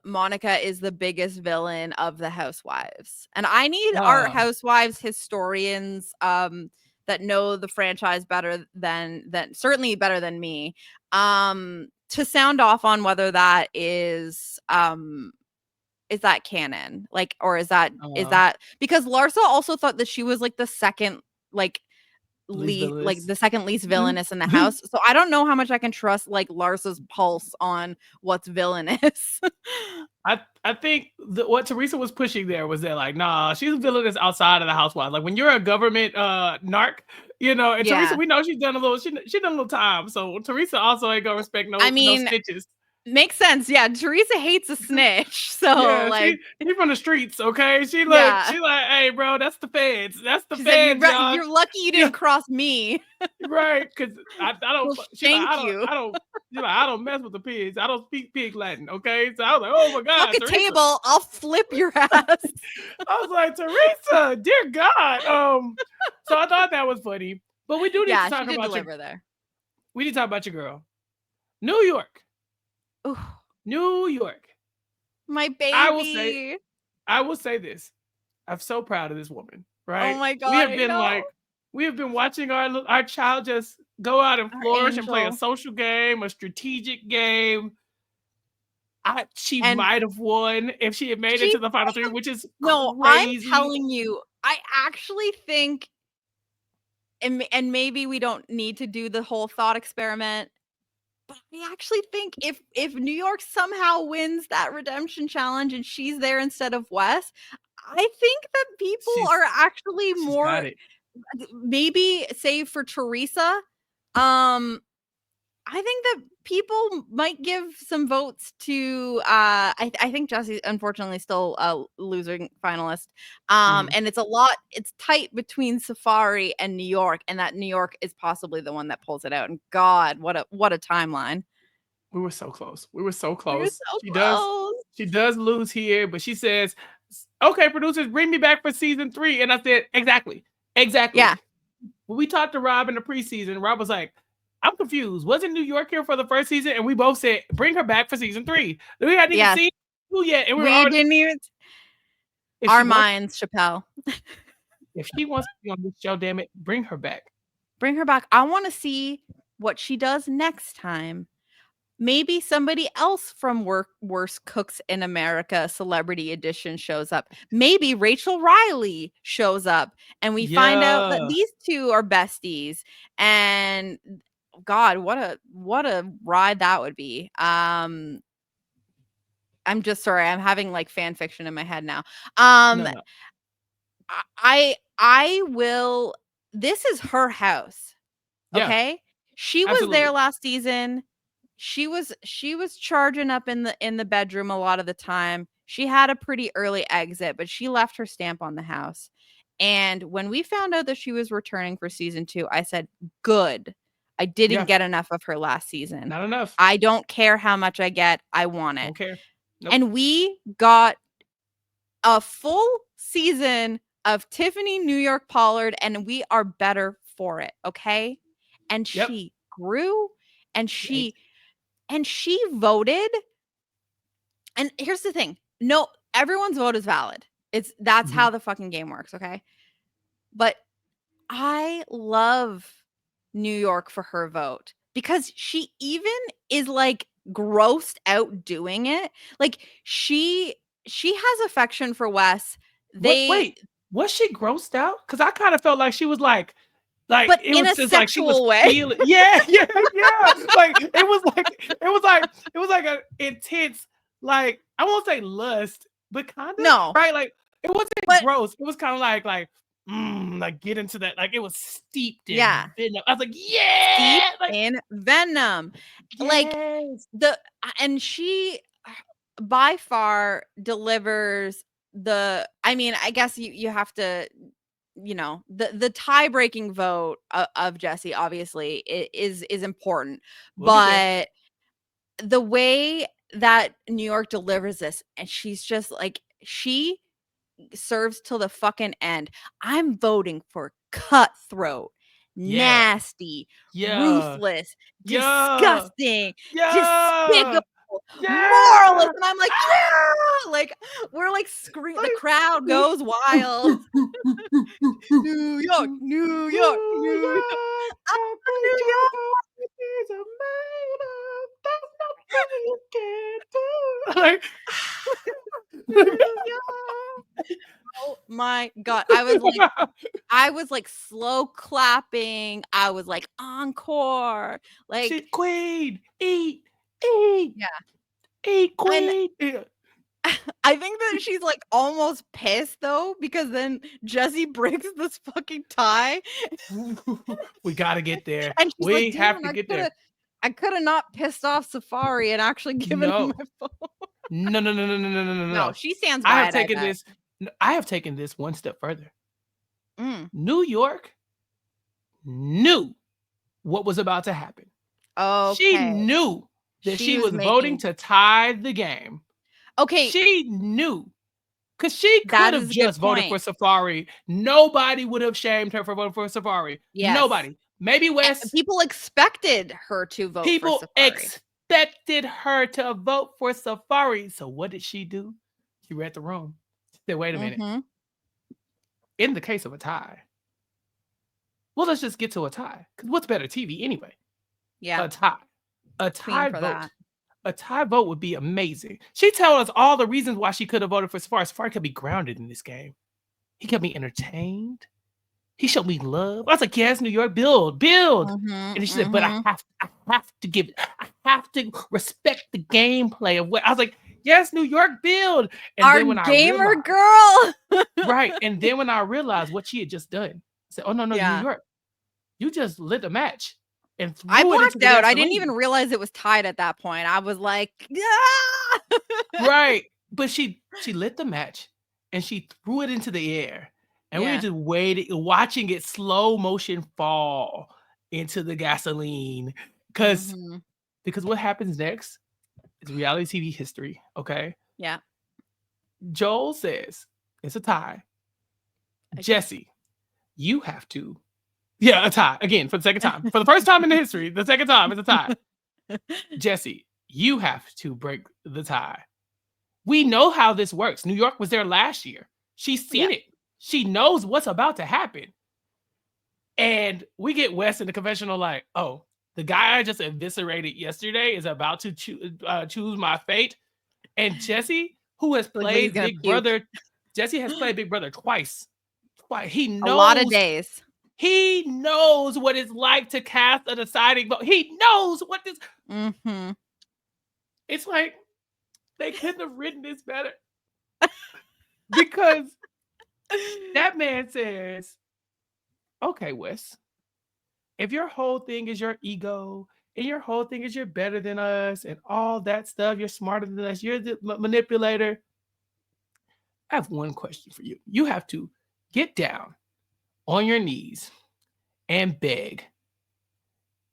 Monica is the biggest villain of the housewives? And I need our Uh, housewives historians that know the franchise better than certainly better than me to sound off on whether that is that canon, like, or is uh, that because Larsa also thought that she was like the second, like, least like villainous. the second least villainous in the house. So I don't know how much I can trust like Larsa's pulse on what's villainous. I think what Teresa was pushing there was that like, nah, she's a villainous outside of the housewife. Like when you're a government narc, and Teresa, Yeah. we know she's done a little, she done a little time. So Teresa also ain't gonna respect I no mean, snitches. makes sense. Yeah, Teresa hates a snitch. So Yeah, like, she from the streets, okay? yeah. She like, hey, bro, that's the feds. That's the She said, feds, y'all. You're lucky you Yeah, didn't cross me. right. Cause I don't Well, she like, thank you. she's like, I don't mess with the pigs. I don't speak pig Latin, okay? So I was like, oh my Fuck God, a Teresa. table, I'll flip your ass. I was like, Teresa, dear God. So I thought that was funny. But we do need to Yeah, she talk did about deliver there. your girl. New York. Ooh, New York. my I will say, baby. this. I'm so proud of this woman, Oh right? my God, I know. We have been watching our child just go out and Our flourish and play a angel. social game, a strategic game. She And might have won if she had made it she to the final three, which is no, I'm crazy. telling you, I actually think, and maybe we don't need to do the whole thought experiment, but I actually think if New York somehow wins that redemption challenge and she's there instead of Wes, I think that people She's are actually she's got more, it. maybe save for Teresa, um I think that people might give some votes to I think Jesse's unfortunately still a losing finalist. Mhm. And it's tight between Safari and New York, and that New York is possibly the one that pulls it out. And God, what a timeline. We were so close. We were so We were close. so close. She does lose here, but she says, "Okay, producers, bring me back for season 3." And I said, "Exactly. Exactly." Yeah. When we talked to Rob in the preseason, Rob was like, "I'm confused. Wasn't New York here for the first season?" And we both said, "Bring her back for season 3." We hadn't even Yes. seen Oh yeah, and we're We already. didn't even If she our wants, minds, Chappell. if she wants to be on this show, damn it, bring her back. Bring her back. I want to see what she does next time. Maybe somebody else from Worst Cooks in America Celebrity Edition shows up. Maybe Rachel Riley shows up and we find out that Yeah. these two are besties. And God, what a ride that would be. I'm just sorry, I'm having like fan fiction in my head now. No, no. I will this is her house. Yeah, Okay? She was there absolutely. last season. She was charging up in the bedroom a lot of the time. She had a pretty early exit, but she left her stamp on the house. And when we found out that she was returning for season 2, I said, "Good. I didn't Yeah, get enough of her last season. not enough. I don't care how much I get. I want it." Don't care. Nope. And we got a full season of Tiffany New York Pollard, and we are better for it, okay? And Yep. she grew and Hey, she voted. And here's the thing. No, everyone's vote is valid. That's mhm. how the fucking game works, okay? But I love New York for her vote because she even is like grossed out doing it. Like she has affection for Wes. What? They Wait, was she grossed out? Because I kind of felt like she was like but it in was a just like she was sexual way. feeling. Yeah, yeah, yeah. Like it was like an intense, like I won't say lust, but kind of No. right. Like it wasn't But gross. It was kind of like get into that. Like it was steeped in yeah, venom. I was like, steeped yeah, like in venom. Like yes. and she by far delivers I mean, I guess you have to the tie-breaking vote of Jesse obviously is important, We'll get there. but the way that New York delivers this and she's just like she serves till the fucking end. I'm voting for cutthroat, Yeah, nasty, yeah, ruthless, yeah, disgusting, despicable, yeah, moralist. yeah. And I'm like, yeah, like we're like the crowd goes wild. New York, New York, New New York. York, I'm every New York. choice is a made up. There's nothing you can't do. New York. Oh my God. I was like slow clapping. I was like encore. Like, Shit, queen, eat, yeah. eat, And queen. Yeah. I think that she's like almost pissed though, because then Jesse breaks this fucking tie. We gotta get there. And she's like, We have damn, to get there. I could have not pissed off Safari and actually given him No, my phone. no, no, no, no, no, no, no, no, No, no. she stands I by have it, I taken bet. this. I have taken this one step further. Mm. New York knew what was about to happen. She Okay. knew that She she was was voting making to tie the game. okay, She knew because she could that have is a good just voted point. for Safari. Nobody would have shamed her for voting for Safari. Yes. Nobody. Maybe Wes. People expected her to vote for People Safari. expected her to vote for Safari. So what did she do? She read the room. She said, wait a minute. Mm-hmm. In the case of a tie, well, let's just get to a tie. Because what's better, TV anyway? Yeah. A tie. A Queen tie for vote. that. A tie vote would be amazing. She told us all the reasons why she could have voted for Safari. Safari could be grounded in this game. He kept me entertained. He showed me love. I was like, yes, New York, build. Mm-hmm. And she said, but Mm-hmm. I have to respect the gameplay of what I was like, yes, New York, build. And Our then when I gamer realized, girl. right, and then when I realized what she had just done, I said, oh no, New Yeah. York, you just lit a match and I threw it into blacked the out. I didn't even gasoline. realize it was tied at that point. I was like, yeah. Right. But she lit the match and she threw it into the air. And we were Yeah. just waiting, watching it slow motion fall into the gasoline. Because Mm-hmm. what happens next is reality TV history. Okay. Yeah. Joel says it's a tie. Again. Jesse, you have to. Yeah, a tie. Again, for the second time. For the first time in the history, the second time it's a tie. Jesse, you have to break the tie. We know how this works. New York was there last year. She's Yeah. seen it. She knows what's about to happen. And we get Wes in the confessional like, oh, the guy I just eviscerated yesterday is about to choose my fate. And Jesse, who has Like, but he's played gonna Big puke. Brother, Jesse has played Big Brother twice. He A lot of knows. days. He knows what it's like to cast a deciding vote. He knows what this. Mm-hmm. It's like they couldn't have written this better because that man says, "Okay, Wes, if your whole thing is your ego and your whole thing is you're better than us and all that stuff, you're smarter than us, you're the manipulator. I have one question for you. You have to get down on your knees and beg.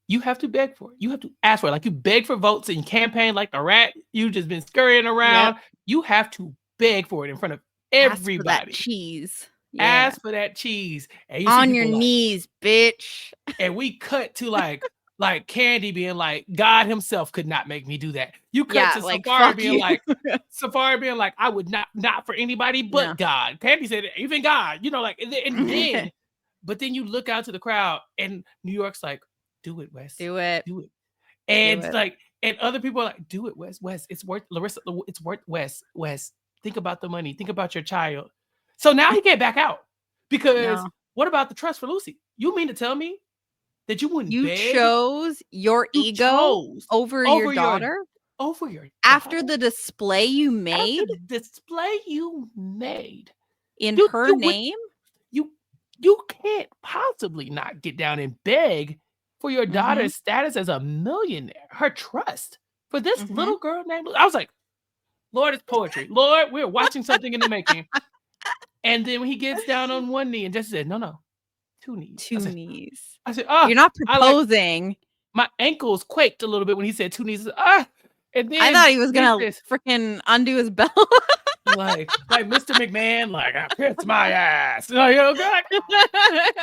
You have to beg for it. You have to ask for it. Like you beg for votes and campaign like the rat. You've just been scurrying around. Yep. You have to beg for it in front of Ask for that everybody. cheese. Yeah. Ask for that cheese. And you see On your people like, knees, bitch. and we cut to like Candy being like, God himself could not make me do that. You cut to like, Safari fuck being you. like, I would not for anybody but No. God. Candy said, even God, you know, like, and then, but then you look out to the crowd and New York's like, do it, Wes. Do it. Do it. And Do it. like, and other people are like, do it, Wes. Wes, it's worth Larissa, it's worth Wes. Wes, think about the money, think about your child. So now he can't back out. Because what about the trust for Lucy? You mean to tell me that you wouldn't You beg? chose your ego over your daughter? Over your daughter? After the display you made? After the display you made. In her name? You can't possibly not get down and beg for your daughter's status as a millionaire. Her trust for this little girl named Lucy. I was like, Lord, it's poetry. Lord, we're watching something in the making. And then when he gets down on one knee and Jesse said, no, two knees. Knees. I said, oh, you're not proposing. My ankles quaked a little bit when he said two knees. And then I thought he was gonna freaking undo his belt. like Mr. McMahon, like I kiss my ass. You know, God.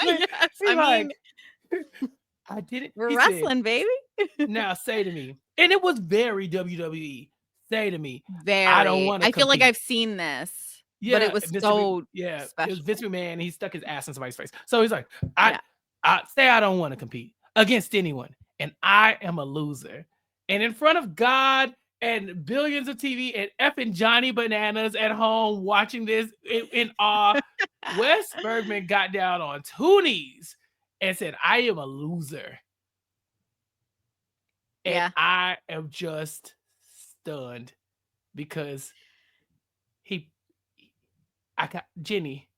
Yes, I mean, I did it. We're wrestling, baby. Now say to me, and it was very WWE. Say to me, very. I don't want to. I feel like I've seen this. Yeah, but it was so special. It was Vince McMahon. And he stuck his ass in somebody's face. So he's like, I say I don't want to compete against anyone, and I am a loser. And in front of God and billions of TV and effing Johnny Bananas at home watching this in awe, Wes Bergman got down on two knees and said, I am a loser. And I am just stunned because I got Jenny.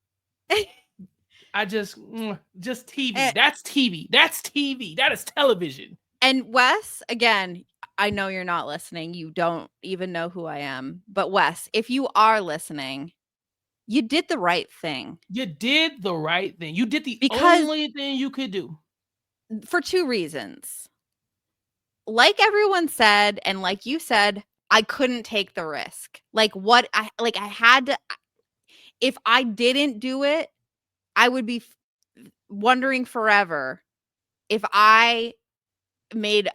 I just TV. That's TV. That's TV. That is television. And Wes, again, I know you're not listening. You don't even know who I am. But Wes, if you are listening, you did the right thing. You did the right thing. You did the only thing you could do. For two reasons. Like everyone said, and like you said, I couldn't take the risk. I had to. If I didn't do it, I would be wondering forever if I made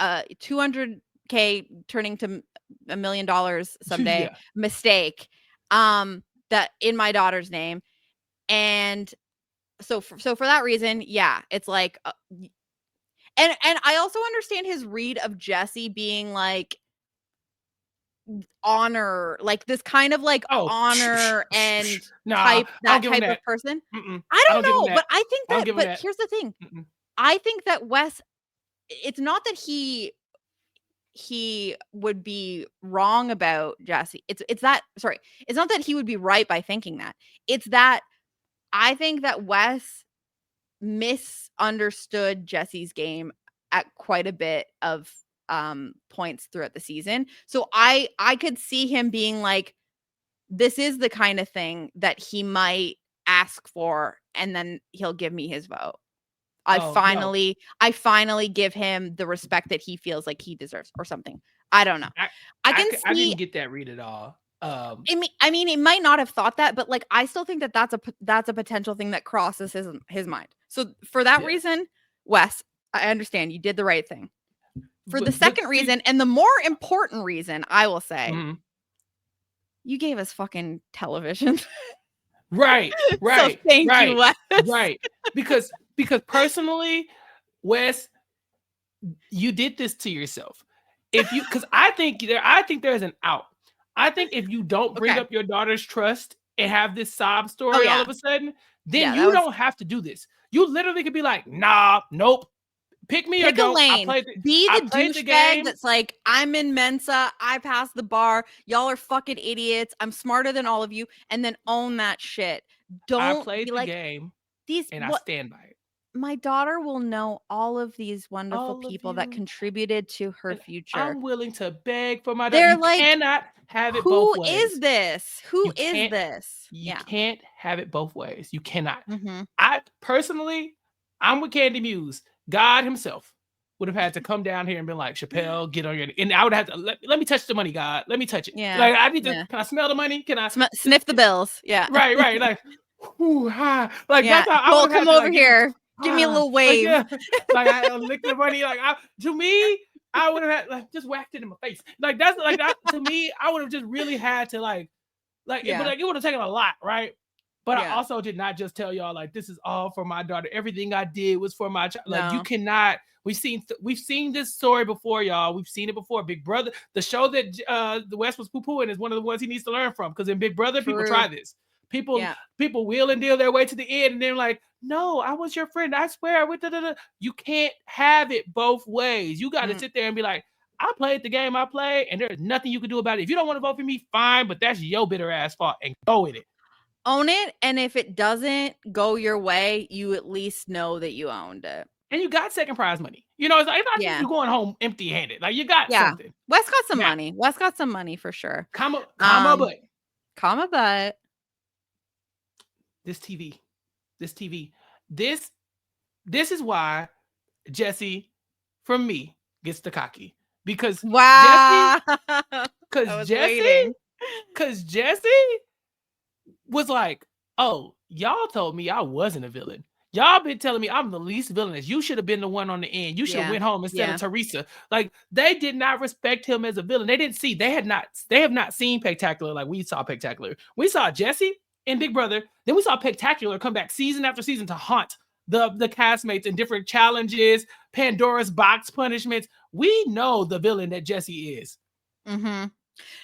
$200K turning to $1 million someday mistake that in my daughter's name. And so for that reason, it's like and I also understand his read of Jesse being like honor, like this kind of like honor and type of person. I don't know, but I think that but here's the thing. I think that Wes, it's not that he would be wrong about Jesse. It's not that he would be right by thinking that. It's that I think that Wes misunderstood Jesse's game at quite a bit of points throughout the season. So I could see him being like, this is the kind of thing that he might ask for, and then he'll give me his vote. I finally give him the respect that he feels like he deserves or something. I don't know. I didn't get that read at all. I mean, he might not have thought that, but like, I still think that that's a potential thing that crosses his mind. So for that reason, Wes, I understand you did the right thing. For the second reason, and the more important reason, I will say, you gave us fucking television. Right, So right, thank you, right, Wes. right. Because personally, Wes, you did this to yourself. If you, because I think there's an out. I think if you don't bring Okay. up your daughter's trust and have this sob Oh, story all yeah. of a sudden, then Yeah, that you was don't have to do this. You literally could be like, nah, nope, pick me or pick a don't. lane. Be I the played the douchebag game. that's like, I'm in Mensa, I passed the bar, y'all are fucking idiots, I'm smarter than all of you, and then own that shit. I Don't be played the like, game these and I what stand by it. my daughter will know all of these wonderful All of people that you, contributed to her and future. I'm willing to beg for my daughter. They're You like, cannot have it both who is ways. this? Who You is can't this? you Yeah. can't have it both ways. You cannot. Mm-hmm. I personally, I'm with Candy Muse. God himself would have had to come down here and been like, Chappell, get on your, and I would have to let me touch the money, God. Let me touch it. Yeah. Like I need to, Yeah. can I smell the money? Can I Sniff the bills. Yeah. right, right. Like, whew, like Yeah. that's how I Cole, would have come had to over like give it here. Give me a little like wave. yeah. Like I lick the money. Like to me, I would have had like just whacked it in my face. Like that's like that to me, I would have just really had to but Yeah. like it would have taken a lot, right? But I Yeah. also did not just tell y'all like this is all for my daughter. Everything I did was for my child. Like you No. cannot. We've seen this story before, y'all. We've seen it before. Big Brother, the show that the West was poo-pooing is one of the ones he needs to learn from. Because in Big Brother, people True. try this. People Yeah. wheel and deal their way to the end, and they're like, "No, I was your friend. I swear." I went You can't have it both ways. You got to sit there and be like, I played the game I played, and there's nothing you can do about it. If you don't want to vote for me, fine, but that's your bitter ass fault, and go with it. Own it, and if it doesn't go your way, you at least know that you owned it. And you got second prize money. You know, it's like Yeah. you're going home empty-handed. Like you got Yeah. something. Wes got some Now, money. Wes got some money for sure. Comma, but Comma, but this TV, this is why Jesse, from me, gets the cocky because wow. Jesse was like, oh, y'all told me I wasn't a villain. Y'all been telling me I'm the least villainous. You should have been the one on the end. You should have went home instead of Teresa. Like they did not respect him as a villain. They didn't see. They have not seen Spectacular like we saw Spectacular. We saw Jesse and Big Brother. Then we saw Spectacular come back season after season to haunt the castmates in different challenges, Pandora's box punishments. We know the villain that Jesse is. Mm-hmm.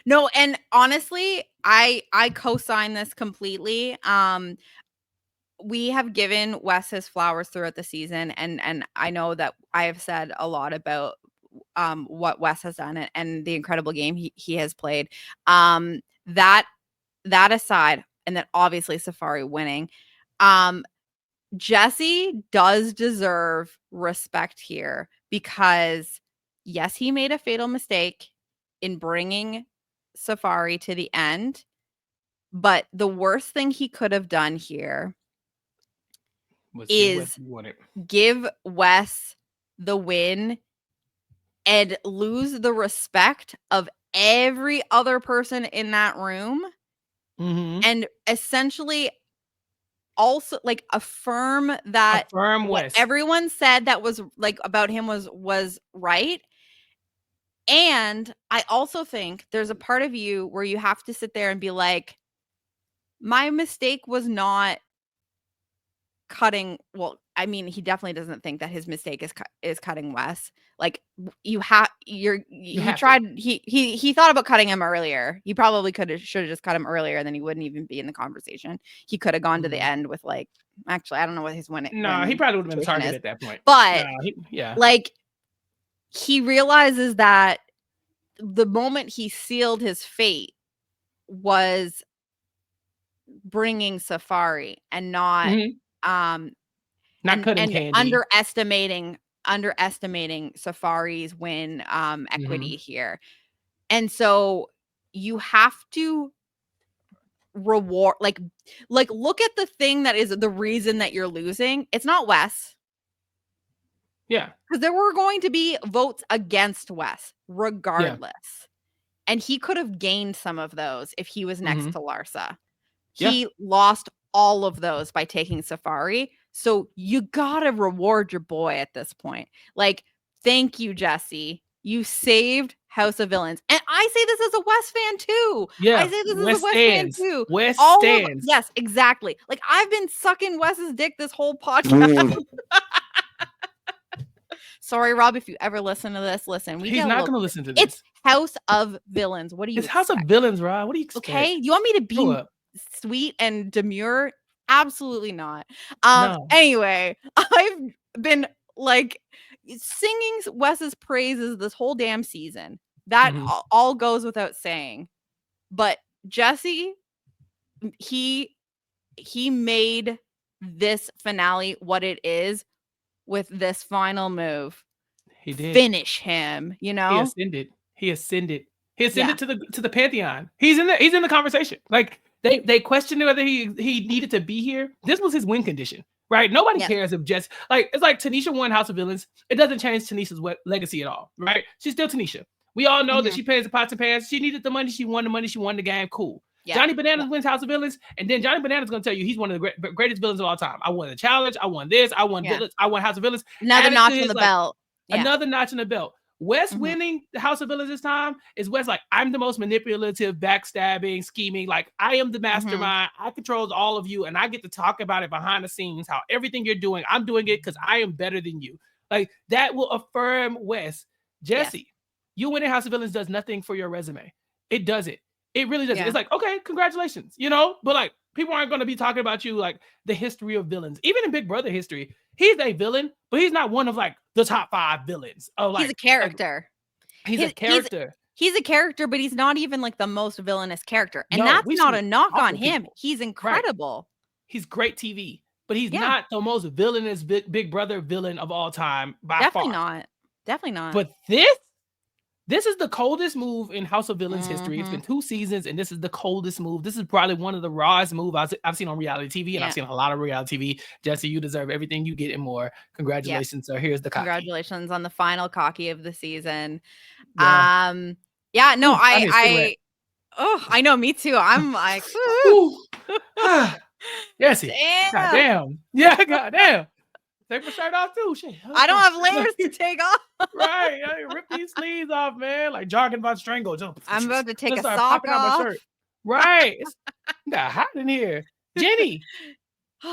No, and honestly, I co-sign this completely. We have given Wes his flowers throughout the season, and I know that I have said a lot about what Wes has done and the incredible game he has played. That aside, and then obviously Safari winning, Jesse does deserve respect here because yes, he made a fatal mistake in bringing Safari to the end, but the worst thing he could have done here is give Wes the win and lose the respect of every other person in that room, and essentially also like affirm that what Wes. everyone said that was like about him was right. And I also think there's a part of you where you have to sit there and be like, my mistake was not cutting. Well, I mean, he definitely doesn't think that his mistake is cutting Wes. Like he thought about cutting him earlier. He probably should have just cut him earlier, and then he wouldn't even be in the conversation. He could have gone to the end with like, actually, I don't know what his winning. No, he probably would have been the target at that point. But like he realizes that the moment he sealed his fate was bringing Safari and not cutting Candy. underestimating Safari's win equity here. And so you have to reward like look at the thing that is the reason that you're losing. It's not Wes. Yeah. Because there were going to be votes against Wes regardless. Yeah. And he could have gained some of those if he was next to Larsa. He lost all of those by taking Safari. So you gotta reward your boy at this point. Like, thank you, Jesse. You saved House of Villains. And I say this as a West fan too. I Yeah, say this as a West West fan stands. too. West All of stands. yes, exactly. Like I've been sucking Wes's dick this whole podcast. Sorry, Rob, if you ever listen to this, listen. He's not going to listen to this. It's House of Villains. What do you It's House of Villains, Rob. What do you expect? Okay, you want me to be sweet and demure? Absolutely not. No. Anyway, I've been like singing Wes's praises this whole damn season. That all goes without saying. But Jesse, he made this finale what it is with this final move. He did. Finish him, you know? He ascended to the pantheon. He's in the conversation. Like they questioned whether he needed to be here. This was his win condition, right? Nobody cares if Jess, like, it's like Tanisha won House of Villains. It doesn't change Tanisha's legacy at all, right? She's still Tanisha. We all know that she pays the pots and pans. She needed the money. She won the money. She won the game. Cool. Yeah. Johnny Bananas wins House of Villains, and then Johnny Bananas going to tell you he's one of the greatest villains of all time. I won the challenge. I won this. I won Villains. I won House of Villains. Another notch on the belt. Another notch in the belt. Wes winning the House of Villains this time is Wes like, I'm the most manipulative, backstabbing, scheming. Like, I am the mastermind. I control all of you, and I get to talk about it behind the scenes, how everything you're doing, I'm doing it because I am better than you. Like, that will affirm Wes. Jesse, you winning House of Villains does nothing for your resume. It doesn't. It really doesn't. It's like, okay, congratulations, you know? But, like, people aren't going to be talking about you, like, the history of villains. Even in Big Brother history, he's a villain, but he's not one of, like, the top 5 villains. Of, like, he's a character. He's a character. He's a character, but he's not even, like, the most villainous character. And that's not a knock on him. He's incredible. Right. He's great TV, but he's not the most villainous Big Brother villain of all time by far. Definitely not. But this is the coldest move in House of Villains history. It's been 2 seasons, and this is the coldest move. This is probably one of the rawest moves I've seen on reality TV, and I've seen a lot of reality TV. Jesse, you deserve everything you get and more. Congratulations. So here's the cocky. Congratulations on the final cocky of the season. Yeah. No, I know, me too. I'm like, Jesse, goddamn. Yeah, goddamn. Take my shirt off too. Shit. I don't have layers to take off. Right. Rip these sleeves off, man. Like jogging about Strangle. I'm about to take a sock off. My shirt. Right. It's got hot in here. Jenny.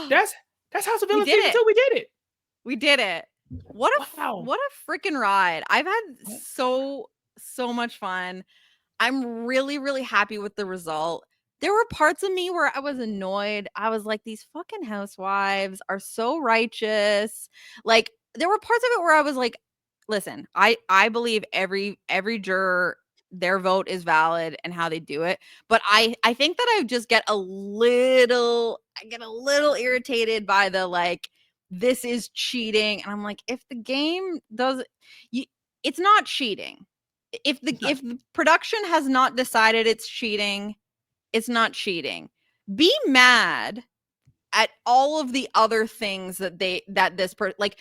That's House of Villains season 2. We did it. What a freaking ride. I've had so much fun. I'm really, really happy with the result. There were parts of me where I was annoyed. I was like, these fucking housewives are so righteous. Like, there were parts of it where I was like, listen, I believe every juror, their vote is valid and how they do it. But I think that I just get a little irritated by the, like, this is cheating. And I'm like, if the game does, it's not cheating. If the production has not decided it's cheating, it's not cheating. Be mad at all of the other things like,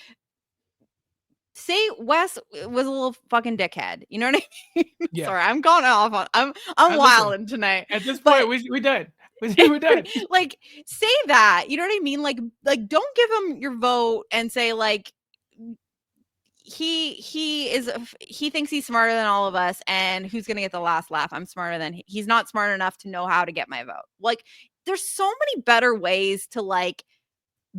say Wes was a little fucking dickhead. You know what I mean? Yeah. Sorry, I'm going off on. I'm wilding tonight. At this point, we're done. We're done. Like, say that. You know what I mean? Like don't give him your vote and say, like, he thinks he's smarter than all of us, and who's gonna get the last laugh? I'm smarter than he's not smart enough to know how to get my vote. Like, there's so many better ways to, like,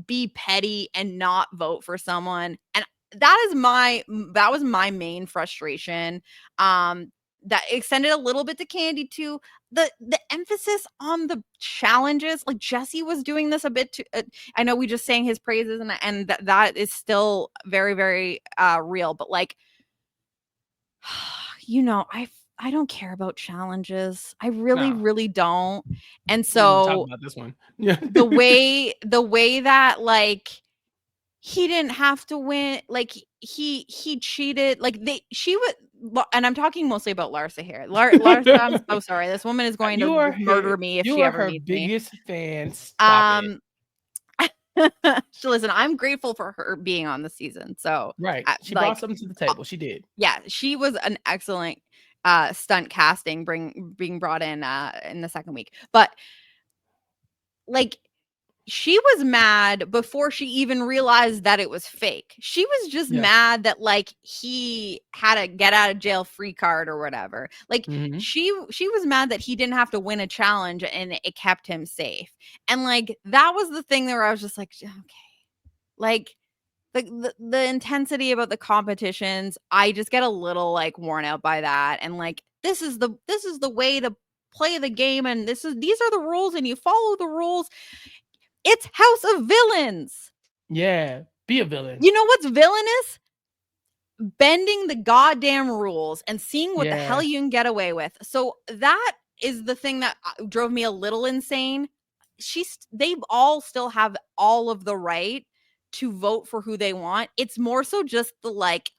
be petty and not vote for someone. And that was my main frustration. That extended a little bit to Candy too. The emphasis on the challenges, like Jesse was doing this a bit too. I know we just sang his praises, and that is still very, very real. But, like, you know, I don't care about challenges. I really, really don't. And so talk about this one. Yeah. the way that, like, he didn't have to win. Like, he cheated. Like, she would. And I'm talking mostly about Larsa here. Larsa, I'm so sorry. This woman is going to murder me if she ever meets me. You are her biggest fan. Stop it. So listen, I'm grateful for her being on the season. So right, she brought something to the table. She did. Yeah, she was an excellent stunt casting, being brought in the second week. But, like, she was mad before she even realized that it was fake. She was just mad that like he had a get out of jail free card or whatever. Like she was mad that he didn't have to win a challenge and it kept him safe. And like that was the thing where I was just like, okay. Like the intensity about the competitions, I just get a little like worn out by that. And like this is the way to play the game, and these are the rules, and you follow the rules. It's House of Villains. Yeah, be a villain. You know what's villainous? Bending the goddamn rules and seeing what the hell you can get away with. So that is the thing that drove me a little insane. They all still have all of the right to vote for who they want. It's more so just the like,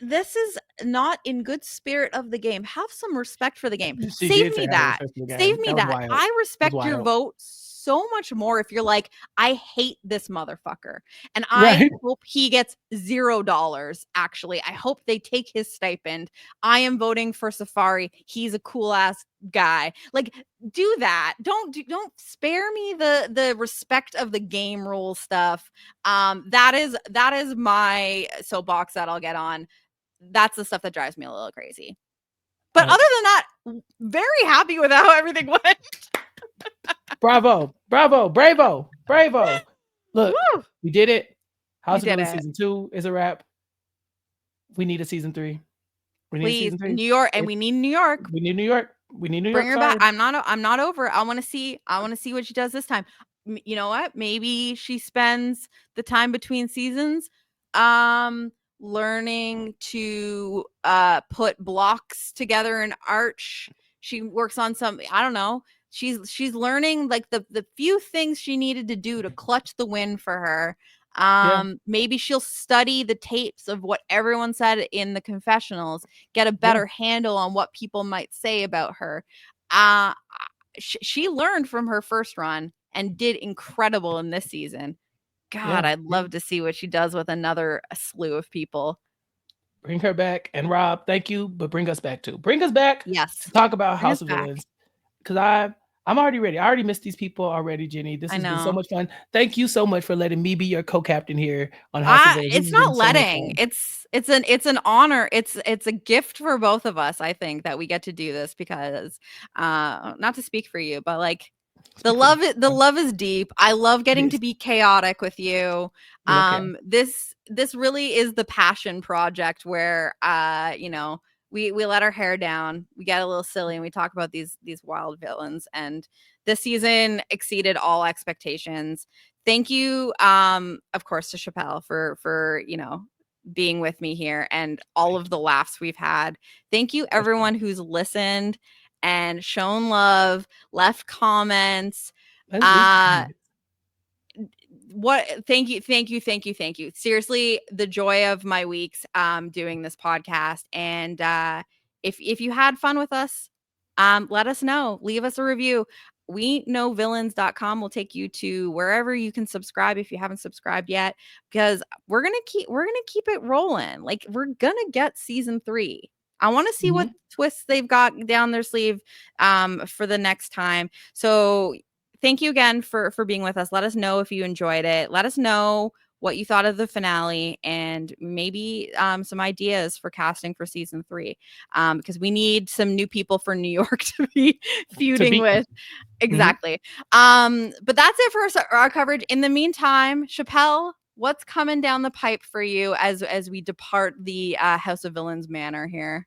this is not in good spirit of the game. Have some respect for the game. Save me that. Save me that. I respect your vote so much more if you're like, I hate this motherfucker. And I hope he gets $0. Actually, I hope they take his stipend. I am voting for Safari. He's a cool ass guy. Like, do that. Don't spare me the respect of the game rule stuff. That is my soapbox that I'll get on. That's the stuff that drives me a little crazy. But other than that, very happy with how everything went. Bravo. Look, woo! We did it. House of Villains season 2 is a wrap. We need a season 3. Please, New York, and we need New York. We need New York. Bring her back. I'm not over. I want to see what she does this time. You know what? Maybe she spends the time between seasons learning to put blocks together in arch. She works on some, I don't know. She's learning like the few things she needed to do to clutch the win for her. Maybe she'll study the tapes of what everyone said in the confessionals, get a better handle on what people might say about her. She learned from her first run and did incredible in this season. God, I'd love to see what she does with another slew of people. Bring her back. And Rob, thank you, but bring us back too. Bring us back. Yes. To talk about House of Villains. Because I'm already ready. I already missed these people already, Jenny. This has been so much fun. Thank you so much for letting me be your co-captain here on House of Villains. It's not letting. It's an honor. It's a gift for both of us, I think, that we get to do this because not to speak for you, but like the love is deep. I love getting to be chaotic with you. This really is the passion project where we let our hair down, we get a little silly, and we talk about these wild villains. And this season exceeded all expectations. Thank you, of course, to Chappell for being with me here and all of the laughs we've had. Thank you, everyone who's listened and shown love, left comments. Thank you. Seriously, the joy of my weeks doing this podcast. And if you had fun with us, let us know. Leave us a review. WeKnowVillains.com will take you to wherever you can subscribe if you haven't subscribed yet, because we're gonna keep it rolling. Like, we're gonna get season 3. I want to see what twists they've got down their sleeve for the next time. So thank you again for being with us. Let us know if you enjoyed it. Let us know what you thought of the finale, and maybe some ideas for casting for season 3, because we need some new people for New York to be feuding with. Exactly. But that's it for our coverage. In the meantime, Chappell, what's coming down the pipe for you as we depart the House of Villains manor here?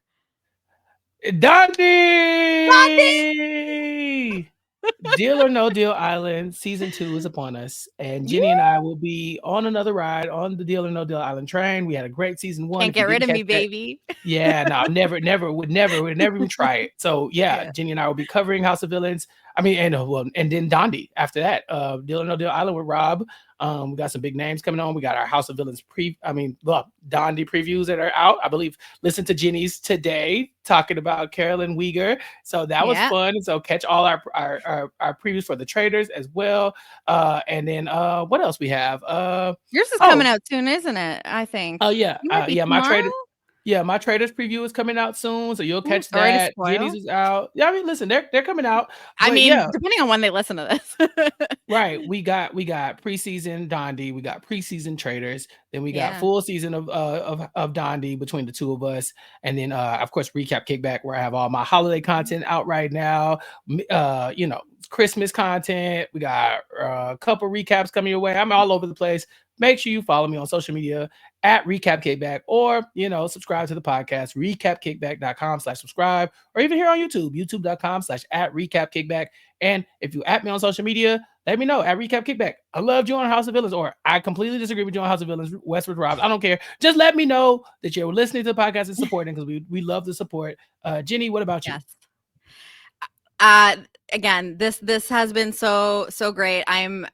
Dondi! Deal or No Deal Island season 2 is upon us, and Jenny and I will be on another ride on the Deal or No Deal Island train. We had a great season 1. Can't get rid of me, baby. Yeah, no, would never even try it. So yeah, Jenny and I will be covering House of Villains. I mean, and then Dondi after that. Deal or No Deal Island with Rob. We got some big names coming on. We got our House of Villains Dondi previews that are out. I believe listen to Jenny's today talking about Carolyn Weegar. So that was fun. So catch all our previews for the traders as well. And then what else we have? Yours is coming out soon, isn't it? I think. Oh yeah. My trader. Yeah, my Traders preview is coming out soon, so you'll Ooh, catch sorry to that. Jenny's spoil. is out. Yeah, I mean, listen, they're coming out, I but mean, yeah, depending on when they listen to this. right. We got preseason Dondi, we got preseason Traders, then we got Yeah. full season of Dondi between the two of us, and then of course recap kickback where I have all my holiday content out right now. You know, Christmas content. We got a couple recaps coming your way. I'm all over the place. Make sure you follow me on social media at Recap Kickback, or subscribe to the podcast, recapkickback.com/subscribe, or even here on YouTube, youtube.com/at Recap Kickback. And if you at me on social media, let me know at Recap Kickback. I love you on House of Villains, or I completely disagree with you on House of Villains, Westward Robs. I don't care. Just let me know that you're listening to the podcast and supporting, because we love the support. Jenny, what about you? Yes. Again, this has been so great. I'm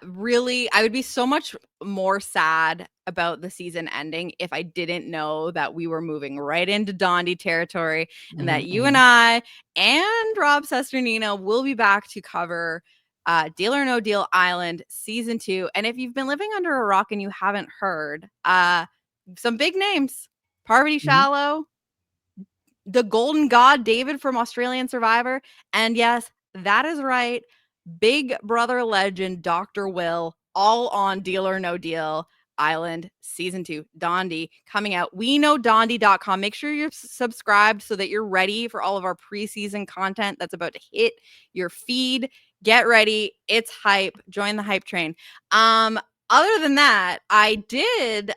really, I would be so much more sad about the season ending if I didn't know that we were moving right into Dondi territory, and that you and I and Rob Sesternino will be back to cover Deal or No Deal Island season 2. And if you've been living under a rock and you haven't heard, some big names: Parvati Shallow, the Golden God David from Australian Survivor, and yes, that is right, Big Brother legend Dr. Will, all on Deal or No Deal Island season 2. Dondi coming out. We know Dondi.com. Make sure you're subscribed so that you're ready for all of our preseason content that's about to hit your feed. Get ready. It's hype. Join the hype train. Other than that, it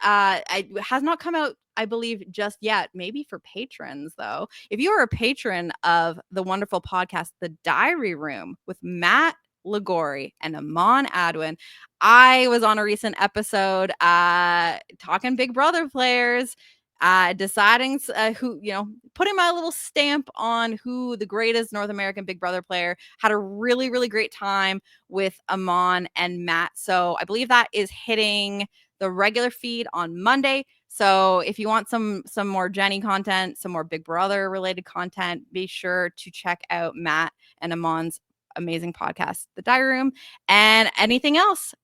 has not come out, I believe, just yet. Maybe for patrons, though. If you are a patron of the wonderful podcast, The Diary Room, with Matt Ligori and Amon Adwin, I was on a recent episode talking Big Brother players, deciding who, putting my little stamp on who the greatest North American Big Brother player. Had a really, really great time with Amon and Matt. So I believe that is hitting the regular feed on Monday. So if you want some more Jenny content, some more Big Brother related content, be sure to check out Matt and Amon's amazing podcast, The Diary Room, and anything else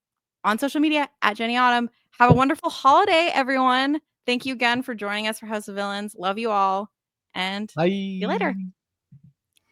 on social media at Jenny Autumn. Have a wonderful holiday, everyone. Thank you again for joining us for House of Villains. Love you all, and see you later. Bye.